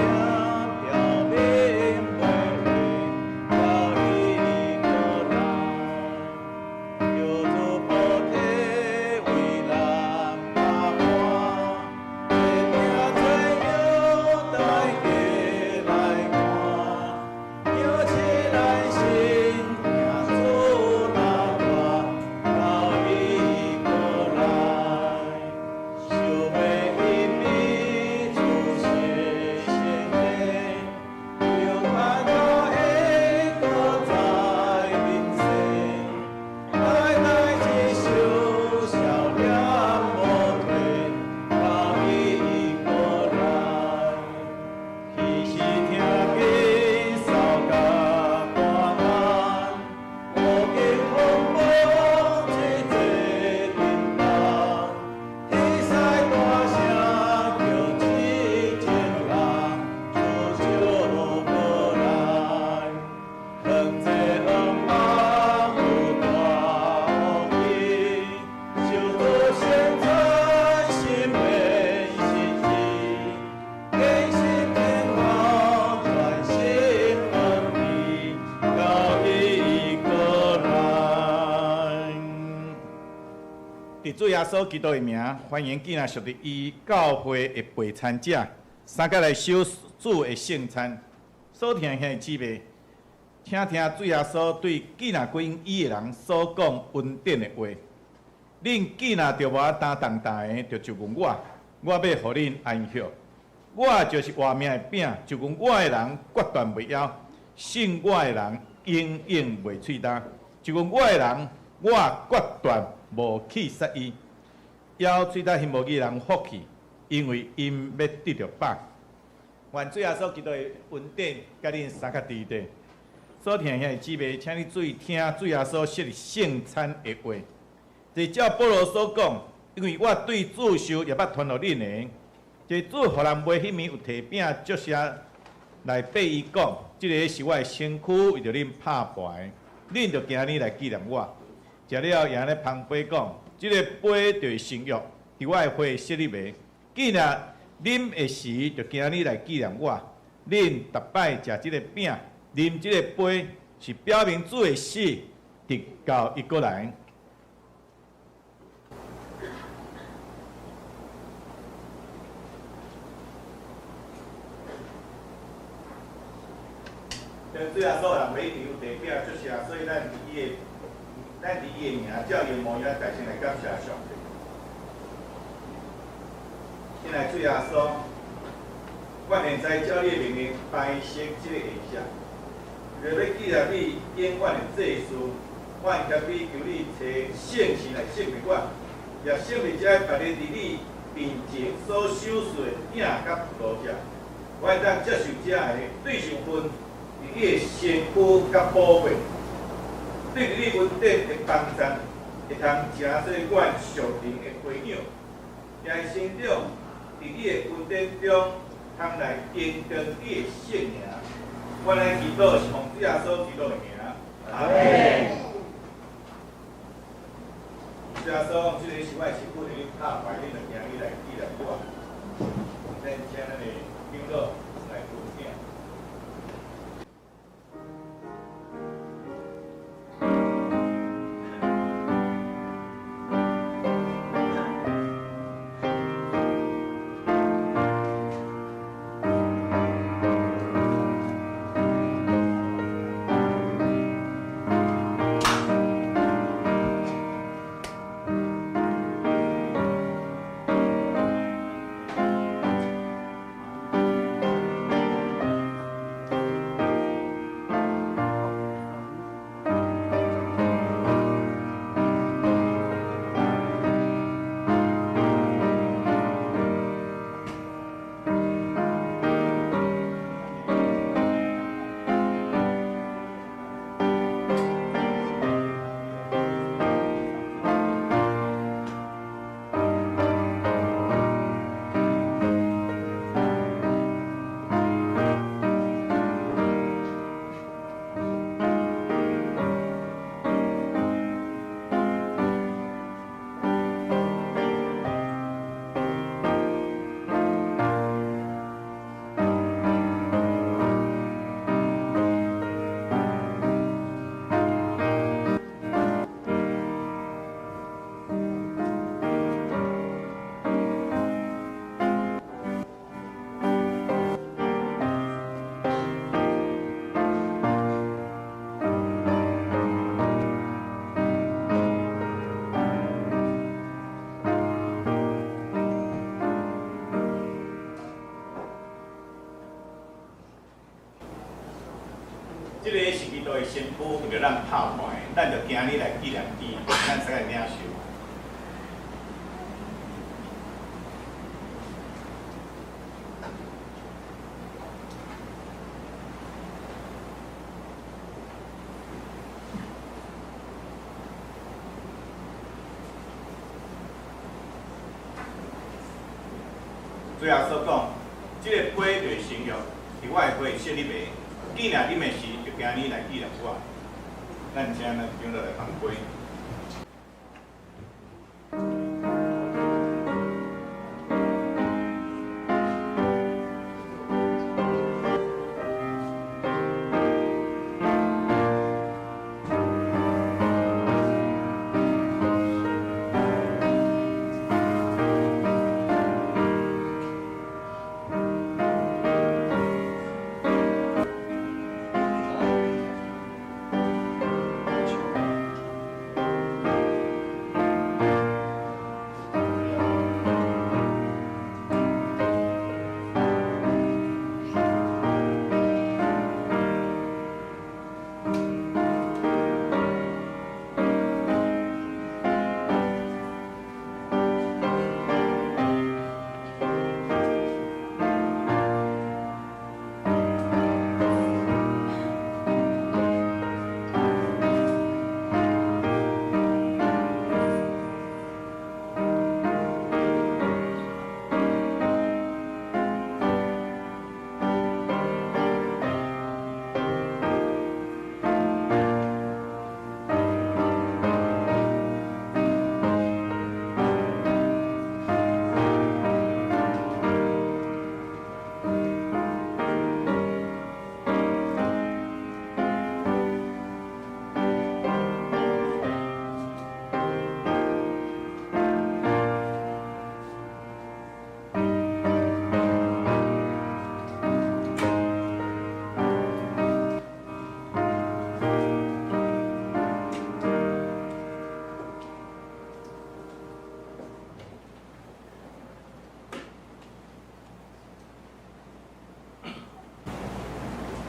伫主耶稣基督的名，欢迎今仔属伫伊教会的陪餐者，三甲来守主的圣餐。所听遐姊妹，听听主耶稣对记那归伊的人所讲恩典的话。恁记那着我担重担的，就问我要互恁安息。我就是活命的饼，就问我的人决断袂枵，信我的人永远袂喙焦。就问我的人，我决断无去杀伊。要喙焦幸无义人福气，因为因要得着饱。愿主耶稣基督的恩典，甲恁三甲伫地。所听遐姊妹，请你注意听主耶稣设立圣餐的话。就照保罗所讲，因为我对主受也捌传互恁的。这主互人买迄面有提饼桌写来对伊讲，即个是我的身躯，为着恁拍牌，恁着今日来纪念我。食了，也咧旁杯讲，即个杯就是新约，伫我的血设立的。既然啉的时，就今日来纪念我。恁逐摆食即个饼，啉即个杯，是表明主的死，直到伊过来。主耶稣人每一有地表出写，所以咱伫伊的名，照伊的模样，大声来感谢上帝。现在主耶稣，我现在照你的命令排成这个形象，为要记念你永远的祭司，我协你求你找圣神来圣明我，也圣明者把你伫你面前所守护的饼甲葡萄者，我会当接受者的对上分。伫你的身躯甲宝贝，对你恩典的帮赞，会通诚做阮属灵的回响，也会成长伫你的恩典中，通来见证你的圣名。我来祈祷是奉主耶稣基督的名。阿门。主耶稣，这个是我的身躯，你拍牌，你着今日来记念我。咱请咱的领导来分享。这个是基督的身躯，为着咱拍牌，咱就今日来纪念伊，咱使来领受。主耶稣讲，这个杯就是新约，伫我的杯设立的。纪念你的时，就今日来纪念我。咱请咱长老来放杯。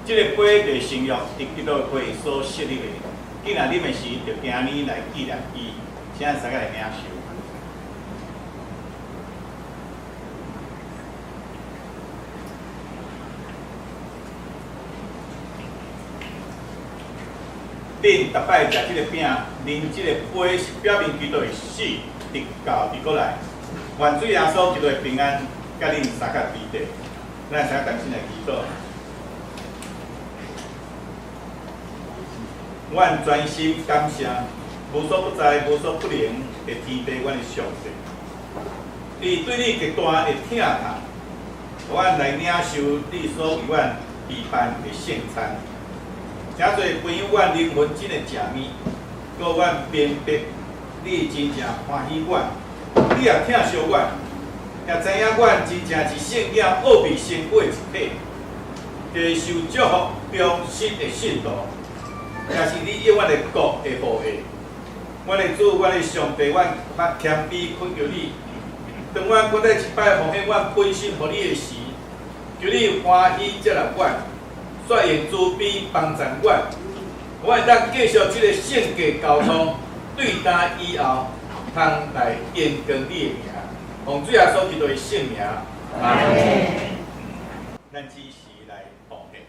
这个杯就承诺伫基督的会所设立的。既然你们是着今年来纪念伊，请大家来领受。恁逐摆食即个饼，啉即个杯，是表明基督的死、直到伊过来。愿主耶稣基督的平安，甲恁三角彼得，咱三角同心来祈祷。阮专心感谢无所不在、无所不能的天父，阮的上帝。伊对你极大的疼爱，阮来领受你所为阮备办的圣餐。诚侪朋友，阮灵魂真的食面，搁阮明白你真正欢喜阮，你也疼惜阮，也知影阮真正是圣囝奥秘成果一体，接受祝福忠心的信徒。也是你要阮的国的护卫，阮的主，阮的上帝，阮捌谦卑恳求你，当阮搁再一摆奉献阮本心予你的时，求你欢喜接纳阮，率用慈悲帮助阮，阮会当继续这个圣洁交通对答以后，通来延更你的名，奉主耶稣基督的圣名，阿门。咱只是来奉献。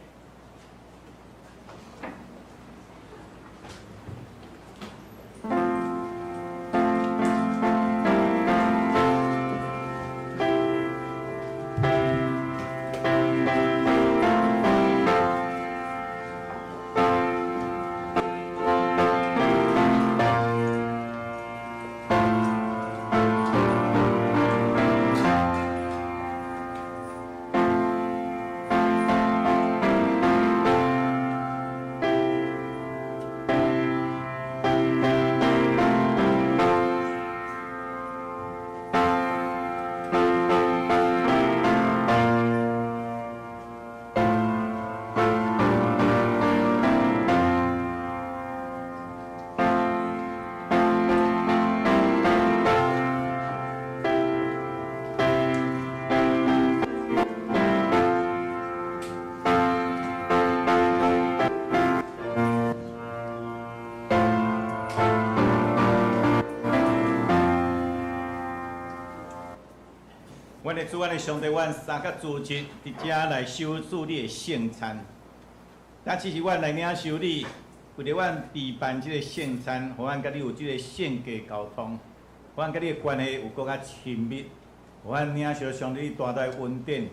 阮的主，阮的上帝，阮三角组织伫遮来守住你的圣餐。但只是阮来领受你，为了阮备办即个圣餐，互阮甲你有即个圣洁交通，互阮甲你的关系有更较亲密，互阮领受上帝大大恩典，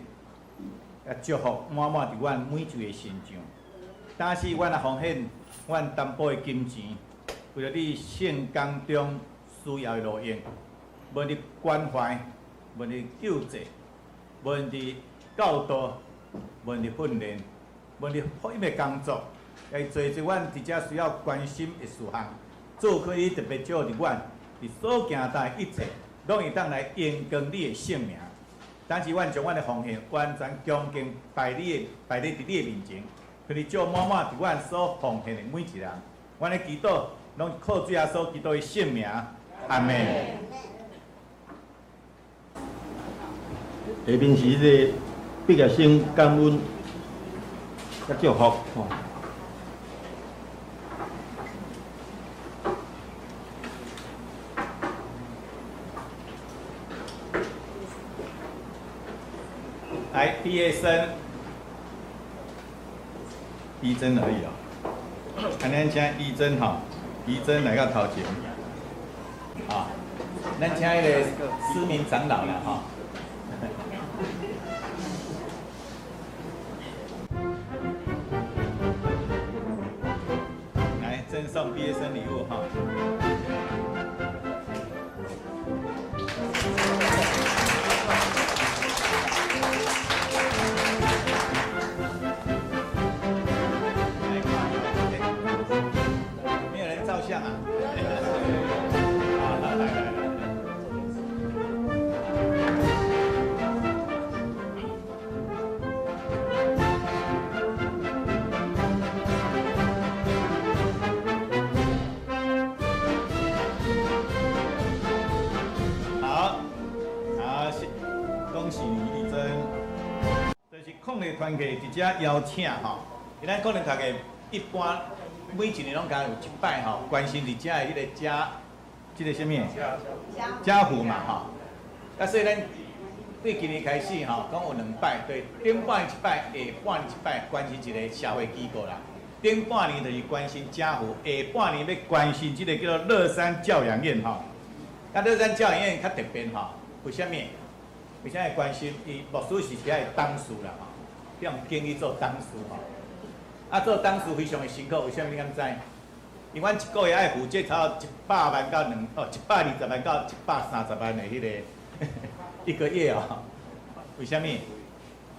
甲祝福满满伫阮每一个身上。但是阮也奉献阮淡薄的金钱，为了你圣工中需要的路用，无你关怀。无论救济，无论教导，无论训练，无论福音的工作，来做一阮伫遮需要关心的事项，做可以特别照伫阮伫所行的一切，拢会当来延更你的性命。但是阮将阮的奉献完全恭敬摆伫你的面前，可以照满满伫阮所奉献的每一人。阮的祈祷拢靠主耶稣基督的圣名，阿门。下面是迄个毕业生感恩甲祝福吼。来，毕业生，仪真而已哦。咱请仪真吼，仪真来到头前。啊，咱请迄个思明长老了哈。来赠送毕业生礼物哈。没有人照相啊？好，来。恭喜你，丽珍。就是抗日团契伫遮邀请吼，咱可能大家一般每一年拢敢有一摆吼，关心伫遮的迄个即个什么家父嘛吼。啊，所以咱对今年开始吼，讲有2摆，对，顶半年一摆，下半年一摆，关心一个社会机构啦。顶半年就是关心家父，下半年要关心即个叫做乐山教养院吼。啊，乐山教养院较特别吼，为什么？为啥会关心？伊牧师是遐的董事啦吼，叫人建议做董事吼。啊，做董事非常的辛苦，为什么你敢知？因为阮一个月爱负责差100万到120万到130万的迄个一个月哦。为什么？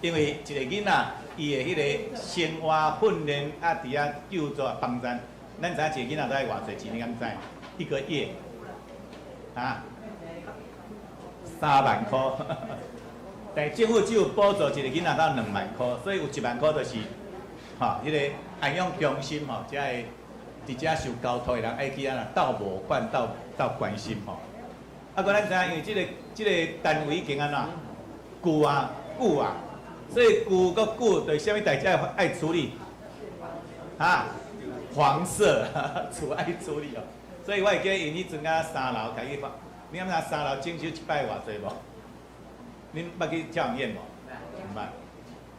因为一个囡仔伊的迄个生活训练啊，伫遐救助帮咱，咱知影一个囡仔都爱偌济钱，你敢知？一个月啊，3万块。但政府只有补助一个囡仔到2万块，所以有1万块就是吼，迄个安养中心吼，才会伫遮受交托的人爱去啊斗无款斗关心吼。啊，搁咱知影，因为即个单位已经安怎旧啊，所以旧搁旧，对啥物代志爱处理？啊，黄色厝爱处理哦。所以我会记因迄阵啊3楼开去发，你敢知3楼整修一摆偌济无？恁捌去教养院无？唔捌。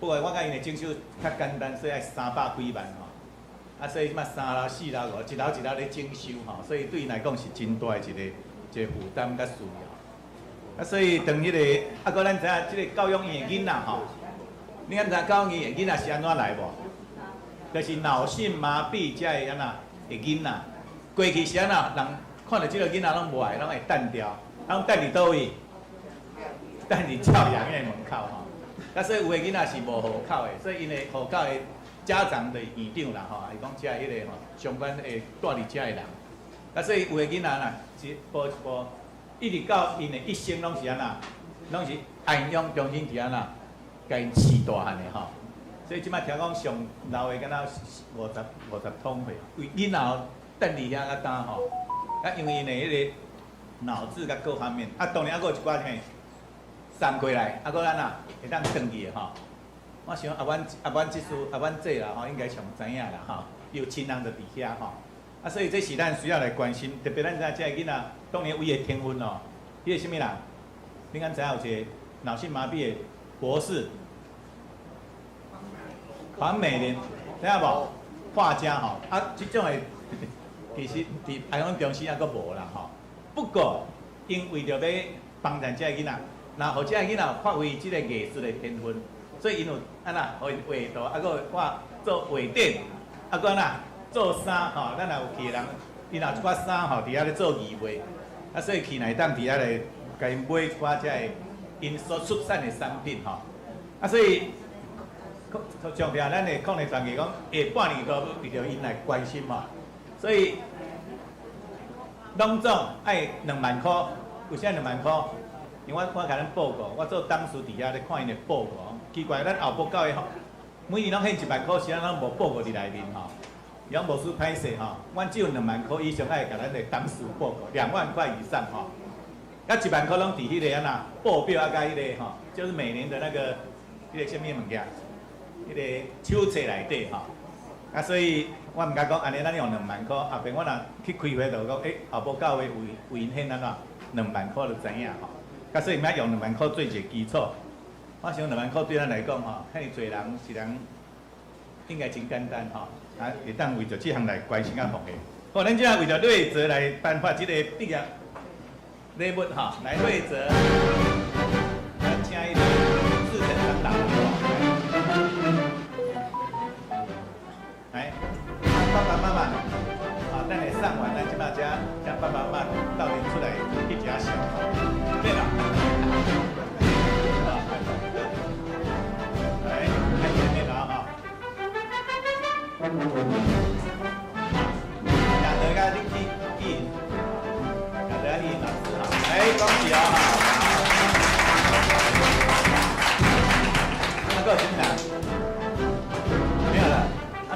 不过我甲因的整修较简单，所以爱300几万吼。啊，所以即马3楼、4楼、5，一楼一楼咧整修吼，所以对因来讲是真大的一个负担甲需要。啊，所以当迄个啊，搁咱知影即个教养院的囡仔吼，你敢知教养院的囡仔是安怎来无？就是脑性麻痹才会安那的囡仔。过去是安那人看到即个囡仔拢无爱，拢会等掉，拢等伫倒位？等伫教养院门口吼。啊，所以有的囡仔是无户口的，所以因的户口的家长的院长啦吼，伊讲遮迄个吼相关会住伫遮的人。啊，所以有的囡仔啦，一步一步，一直到因的一生拢是安那，拢是安养中心伫安那，甲因饲大汉的吼。所以即摆听讲上老的敢若50通岁，为囡仔等伫遐啊当吼，啊因为因的迄个脑子甲各方面，啊当然还佫有一寡啥物送过来，啊佫咱啊会当转去的吼。我想阮这啦吼，应该上知影啦吼，有亲人就伫遐吼。啊，所以这是咱需要来关心，特别咱知影这个囡仔当年伊的天分哦，迄个什么人？你敢知影有一个脑性麻痹的博士？黄美玲，知影无？画家吼，啊，即种的其实伫安养中心还佫无啦吼。不过，因为着要帮助这个囡仔，若互这个囡仔发挥即个艺术的天分，所以因有安那，互因画图，啊佫画做画展，啊佫安那做衫吼，咱若有去的人，因若有一寡衫吼，伫遐咧做义卖，啊，所以去内当伫遐来，甲因买一寡遮个因所出产的产品吼，啊，所以。上边咱的抗日传奇讲，下半年都为着因来关心嘛，所以拢总爱2万块，为啥2万块？因为我甲咱报告，我做董事伫遐咧看因的报告，奇怪，咱后部教的吼，每年拢献1万块，是咱拢无报告伫内面吼，伊讲无输歹势吼，阮只有2万块以上爱甲咱的董事报告，2万块以上吼，啊1万块拢伫迄个安那报表啊，甲迄个吼，就是每年的那个迄个什么物件？迄个手册内底吼，啊，所以我毋敢讲安尼，咱用2万块，后边我若去开会就讲，后部教会为因献安怎2万块就知影吼。啊，所以毋爱用2万块做一个基础。我想2万块对咱来讲吼，遐尼侪人一人应该真简单吼，啊，会当为着即项来关心啊奉献。好，咱即下为着瑞泽来颁发即个毕业礼物吼，来瑞泽，咱请伊个志成长大。来，爸爸妈妈，啊，等下送完，咱即马只爸爸妈妈到恁出来去食烧，对啦。来，看前面了哈。亚德甲你去，亚德你老师好，来恭喜啊！那个真的。没有了，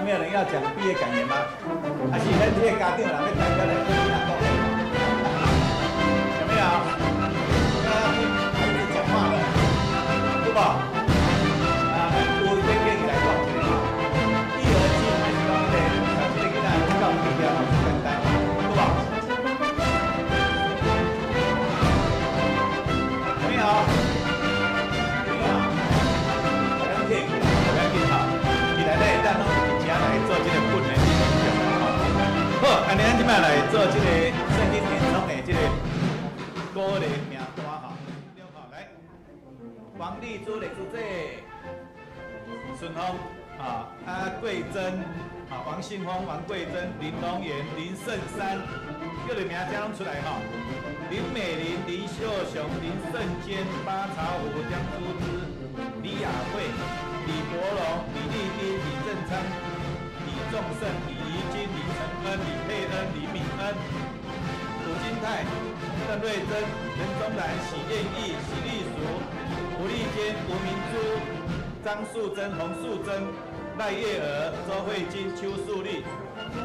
没有人要讲毕业感言吗？还是咱这些家长人要代表来讲讲？有没有？开始讲话了，对不？啊，我先给你来讲。伊有个圣经填充的这个歌的名单哈。来，王丽珠的主姐，顺丰桂珍王信峰、王桂珍、林龙源、林胜山，叫你名字拢出来哈。林美玲、林秀雄、林胜坚、巴朝虎、江珠枝、李雅慧、李国龙、李丽斌、李正昌、李仲胜、李怡君、李承恩、李佩恩、李敏恩、古金泰、邓瑞珍、任中兰、许燕义、许丽淑、胡丽坚、吴明珠、张素贞、洪素贞、赖月娥、周慧金、邱素丽、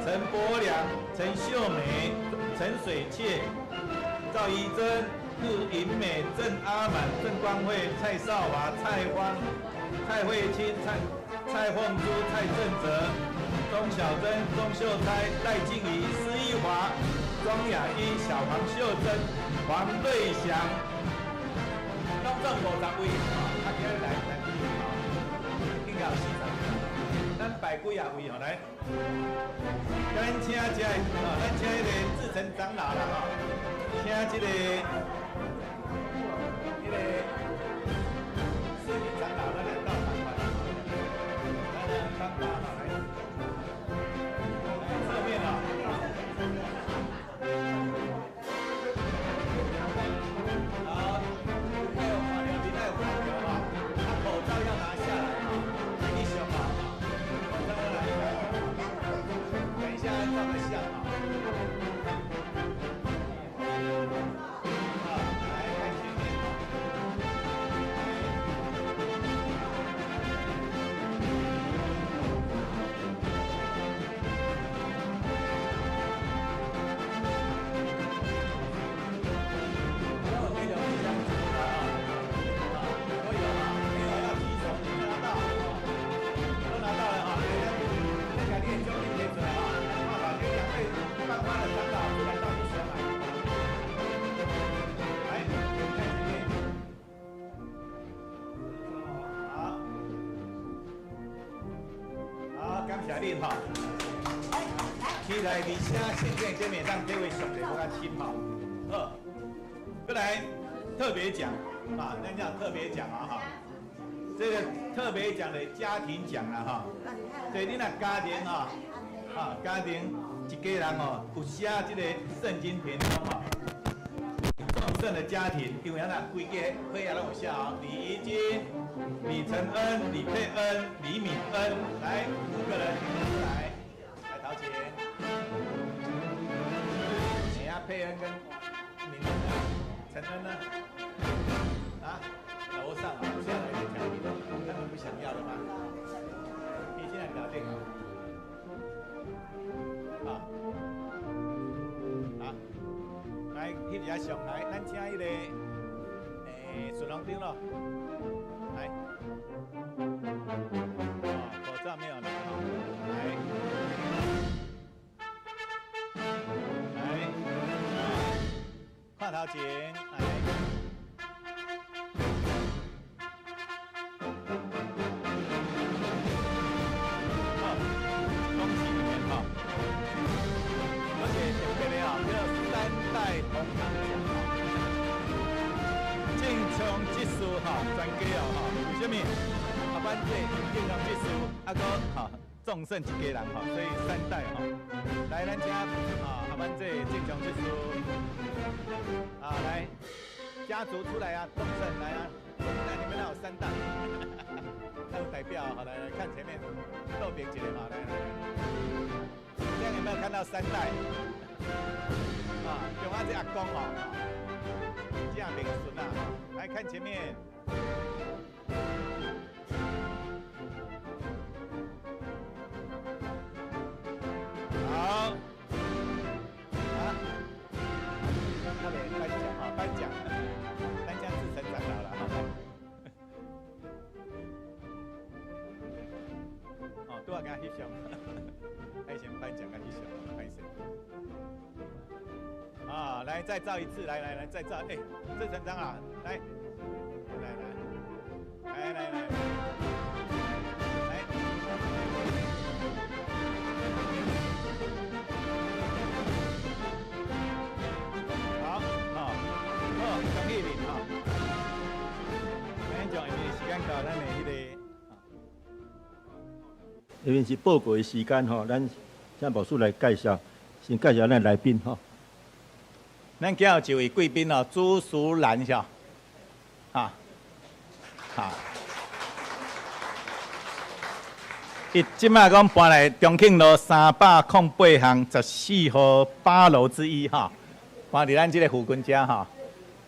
陈柏良、陈秀梅、陈水切、赵怡珍、陆银美、郑阿满、郑光惠、蔡少华、蔡芳、蔡慧清、蔡凤珠、蔡正泽、钟小珍、钟秀才、赖静怡、施一华、庄雅一、小黄秀珍、黄瑞祥，拢总50位今日来应该有40位，咱摆几啊位来，咱请这个咱请迄个志成长老啦请这个市民长老来到场吧，来帮忙来，侧面好，还有马良林，还有马良口罩要拿下来你小口罩要拿下来，等一下照个相哈，期待而且显见这面上这位兄弟我较亲哈。好，再来特别奖咱叫特别奖哈。这个特别奖的家庭奖哈，所以你那家庭家庭一家人有写这个圣经填充众圣的家庭，因为那规家配合拢有写李怡君、李承恩、李佩恩、李敏恩，来5个人来陶姐，你呀佩恩跟敏恩呢？承恩呢？楼上现在有奖品，他们不想要了吗？你现在搞定来，翕一下相来，咱请迄个顺龙顶咯，来，口罩没有拿来，看头前，来。技术专家为什么？班这健康技术个众胜一家人所以3代来咱请班这健康技术来家族出来众胜来你们那有3代，那有代表来看前面豆饼姐来，这样有没有看到3代？用这阿公这样名顺来看前面。好，那边颁奖，颁奖自成长老了都要跟他翕相，还先颁奖跟翕相，拍摄。来再照一次，来再照，自成长啊，来。咱的迄个。因为是报告的时间吼，咱请牧师来介绍，先介绍咱来宾吼。咱今有一位贵宾哦，朱淑兰是吧？啊，好。伊即摆讲搬来重庆路308巷14号8楼之一哈，搬伫咱即个附近遮哈。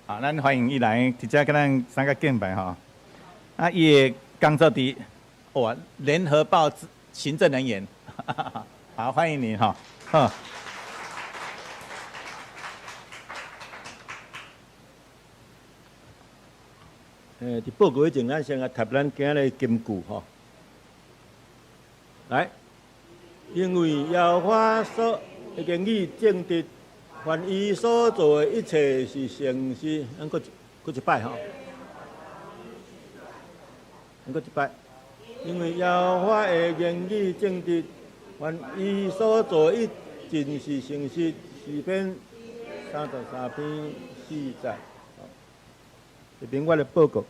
啊，咱欢迎伊来，直接跟咱三个敬拜哈。啊，伊的工作伫联合报行政人员，好，欢迎你哈。好。伫报告以前，咱先来读咱今日金句吼。来，因为耶和华所言语正直，凡伊所做的一切是诚实。咱搁一摆吼，咱搁一摆。因为耶和华的言语正直，凡伊所做的一尽是诚实。诗篇33篇4节。这边我的报告，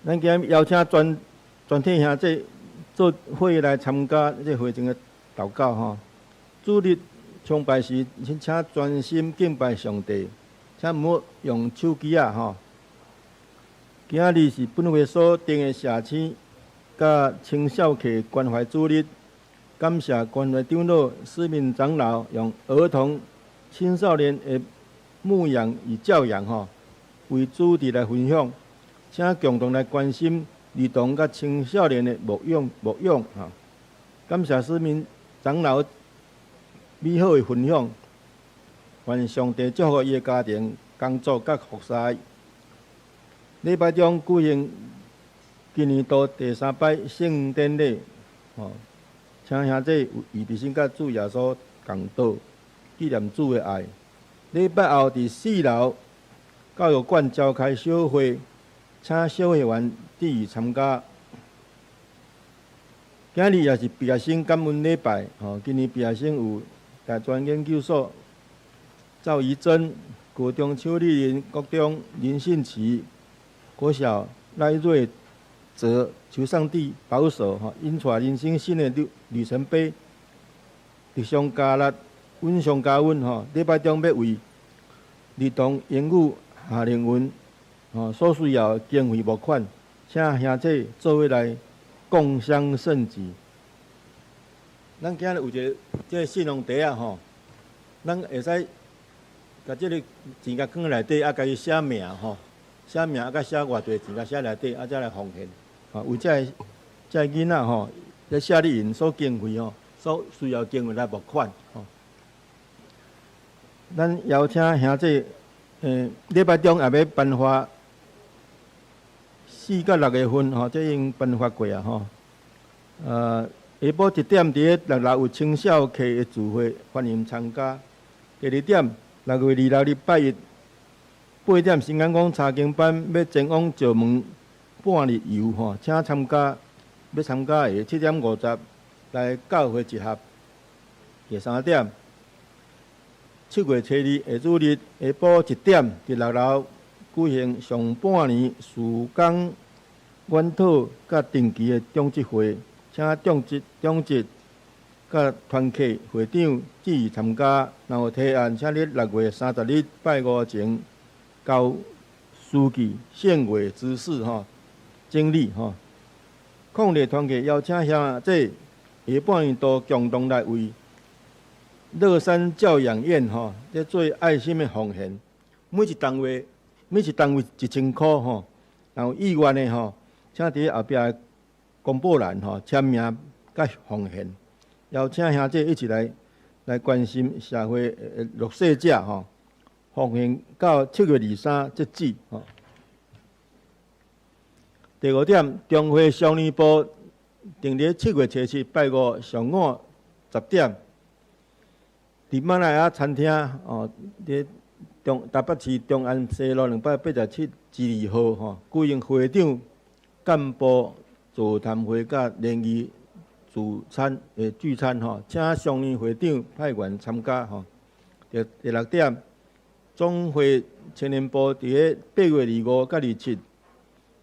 咱今日邀请全体兄弟做会来参加这会前的祷告吼。主日崇拜时，请专心敬拜上帝，请毋好用手机啊吼。今日是本会所定的社青甲青少客关怀主日，感谢关怀长老、市民长老用儿童、青少年的牧养与教养吼为主题来分享，请共同来关心儿童甲青少年的牧养吼。感谢市民长老美好的分享，愿上帝祝福伊的家庭、工作甲服侍。礼拜中举行今年度第3摆圣典礼，吼，请兄弟有预备心甲主耶稣共道，纪念主的爱。礼拜后伫4楼教育馆召开小会，请小会员踮踰参加。今日也是毕业生感恩礼拜，吼，今年毕业生有大专研究所赵怡珍、国中邱丽玲、国中林信琪、国小赖瑞泽，求上帝保守，吼，因带人生新的里程碑，日上加力，稳上加稳，吼。礼拜中要为儿童英语夏令营，吼所需要的经费募款，请兄弟做伙来共襄盛举。咱今日有一个这信用袋啊，吼，咱会使甲这个钱甲放内底，啊，家己写名吼，写名啊，甲写偌济钱，甲写内底，啊，再来奉献。啊，为这囡仔吼，在夏令营所经费吼，所需要经费来募款吼。咱邀请兄弟，礼拜中也要颁发4到6月份吼，这已经颁发过啊吼。下晡1点伫6楼有青少客的聚会，欢迎参加。第2点，6月2日礼拜一8点，新安宫查经班要前往石门半日游吼，请参加。要参加的7点50来教会集合。第3点，7月7日下主日下晡1点，伫6楼举行上半年事工研讨甲定期的中职会，请中职甲团契会长致意参加。然后提案，请伫6月30日拜五前交书记献会指示吼，整理吼。抗日团契邀请兄弟下半年度共同来为乐山教养院吼，咧做爱心的奉献，每一单位1000块吼，然后意愿的吼，请伫后壁公布栏吼签名甲奉献，邀请兄弟一起来关心社会弱势者吼，奉献到7月23截止吼。第5点，中华少年部定伫7月7日拜五上午10点，伫马来亚餐厅哦，伫台北市中安西路287之2號吼，举行会长干部座談會甲聯誼聚餐吼，請常任會長派員參加吼。第6點，總會青年部伫8月25甲27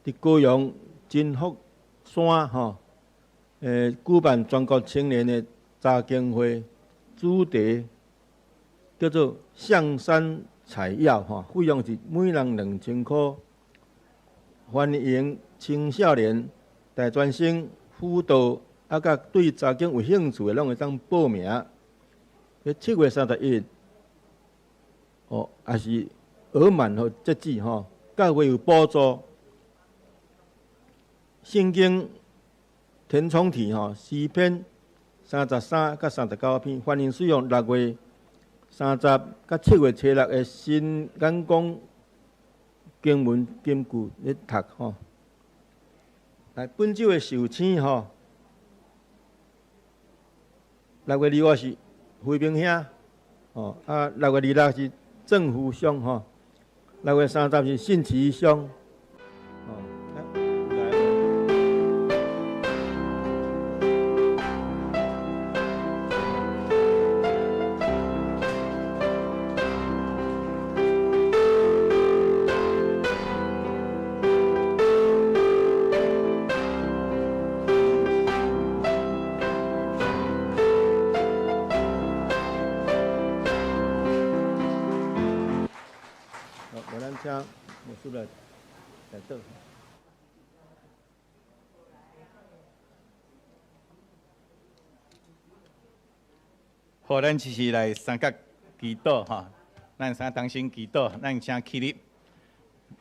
伫高雄金福山举办全国青年的查经会，主题叫做象山采药费用是每人2000块，欢迎青少年、大专生、辅导甲对查经有兴趣的，拢会当报名。7月31日，也是额满截止教会有补助。圣经填充题诗篇33到39篇，欢迎使用6月30到7月初6的新眼光经文金句咧读来，本周的受请6月25是惠明兄6月26是郑福兄6月30是信奇兄我说了，在这。好，咱就是来三角祈祷咱三同心祈祷，咱请起立。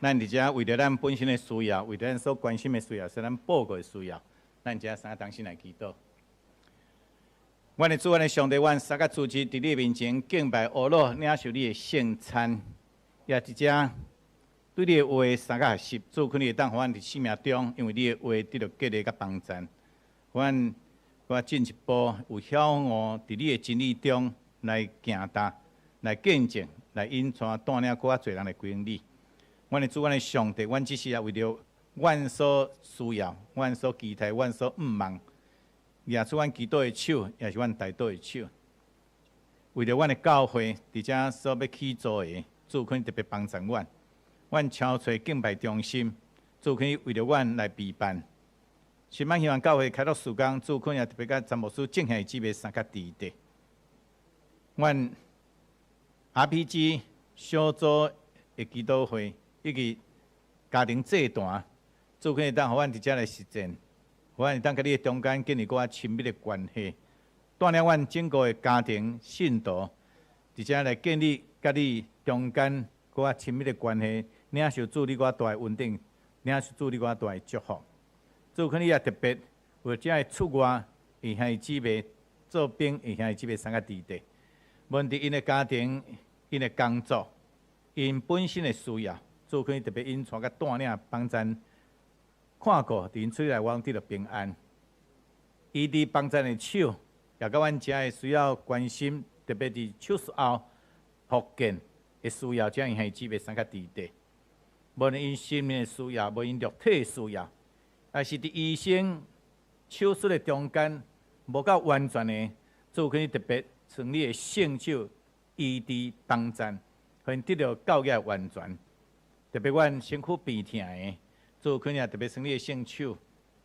咱伫遮为着咱本身的需要，为着咱所关心的需要，是咱报告的需要，咱遮三同心来祈祷。阮的主，阮的上帝，阮三角主持伫你面前敬拜阿罗，领受你的圣餐，也伫遮。对你的话三个学习，主可能会当互阮伫生命中，因为你的话得到激励甲帮助。阮进一步有晓悟伫你的真理中来行踏、来见证、来引带带领更侪人来归应你。阮的主，阮的上帝，阮只是也为着阮所需要、阮所期待、阮所毋望，也是阮祈祷的手，也是阮带祷的手。为着阮的教会伫遮所要起做的，主可能特别帮助阮。阮超找敬拜中心，主可以为着阮来陪伴。希望教会开拓时间，主可以也特别甲詹牧师正向姊妹三角地地。阮 RPG 小组的祈祷会以及家庭祭坛，主可以当互阮伫遮来实践，互阮会当甲你的中间建立较亲密的关系，带领阮整个的家庭信徒伫遮来建立甲你中间较亲密的关系。领受主你我大的稳定，领受主你我大的祝福。主可能也特别为这个出外弟兄姊妹做兵，弟兄姊妹三个地地，无论伫因的家庭、因的工作、因本身的需要，主可能特别引带甲带领帮助，看顾伫因出来往得到平安。伊伫帮助的手，也甲阮遮的需要关心，特别伫手术后复健的需要，这样弟兄姊妹三个地地。无论因心灵的需要，无因肉体的需要，还是伫医生手术的中间无够完全的，主可以特别从你的圣手医治帮助，互因得到教育完全。特别阮身躯病痛的，主可以也特别从你的圣手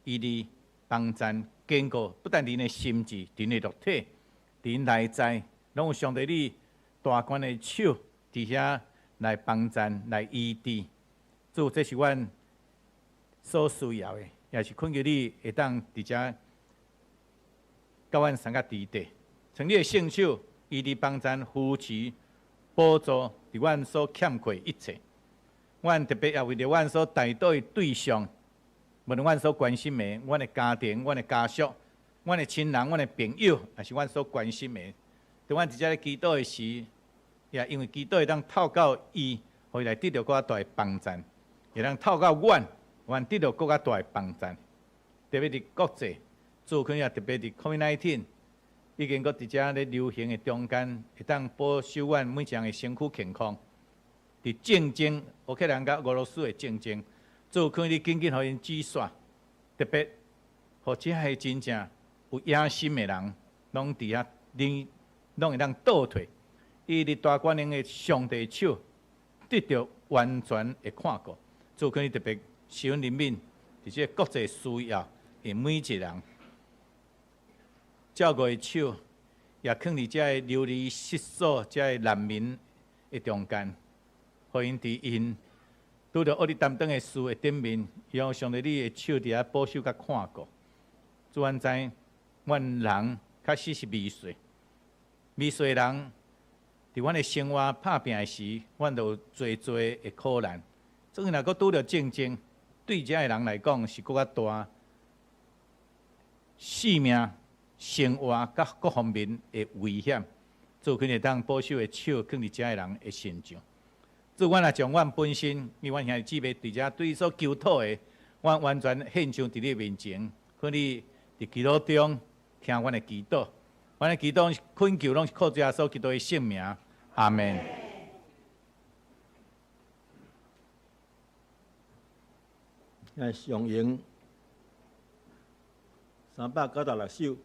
医治帮助，坚固不但伫因的心智，伫因的肉体，伫因内在，拢有上帝你大官的手伫遐来帮助、来医治。主，这是阮所需要的，也是恳求你会当伫遮甲阮三个地地，从你的圣手伊伫帮助、扶持、补助，伫阮所欠缺一切。阮特别也为着阮所带到的对象，无论阮所关心的，阮的家庭、阮的家属、阮的亲人、阮的朋友，也是阮所关心的。伫阮伫遮咧祈祷的时，也因为祈祷会当透过伊，互伊来得到更大的帮助。也通透过阮得到更加大的帮助，特别伫国际，主可能也特别伫 COVID-19 已经搁伫遮咧流行的中间，会当保守阮每一项的身躯健康。伫战争，乌克兰甲俄罗斯的战争，主可能你紧紧互因止煞，特别互遮个真正有野心的人，拢伫遐拢会当倒退，伊伫大权能的上帝手得到完全的看顾。主可能特别施恩怜悯，伫这国际需要的每一个人，照顾的手也放伫这流离失所、这难民的中间，互因伫因拄着恶力担当的事的顶面，用上帝你的手伫遐保守甲看顾。主安知，阮人确实是未遂，未遂的人伫阮的生活拍拼的时，阮就有侪的苦难。总是若阁拄着战争，对遮的人来讲是搁较大性命、生活甲各方面的危险。做可能会当保守的手放伫遮的人的身上。主，阮也将阮本身，因为阮兄弟姊妹伫遮对所求讨的，阮完全献上伫你面前，可你伫祈祷中听阮的祈祷，阮的祈祷恳求拢是靠主耶稣基督的圣名，阿门。来上映396首。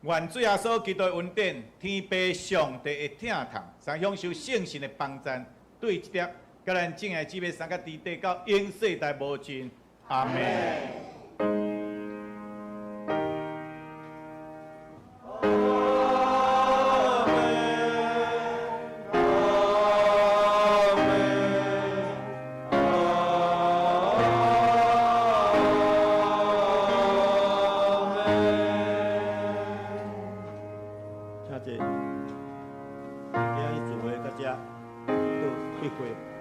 愿主耶稣基督的恩典，天父上帝的疼痛，常享受圣神的帮助，对这点，甲咱正爱姊妹三个伫地到永世代无尽。阿门。请坐，今日聚会到这，到闭会。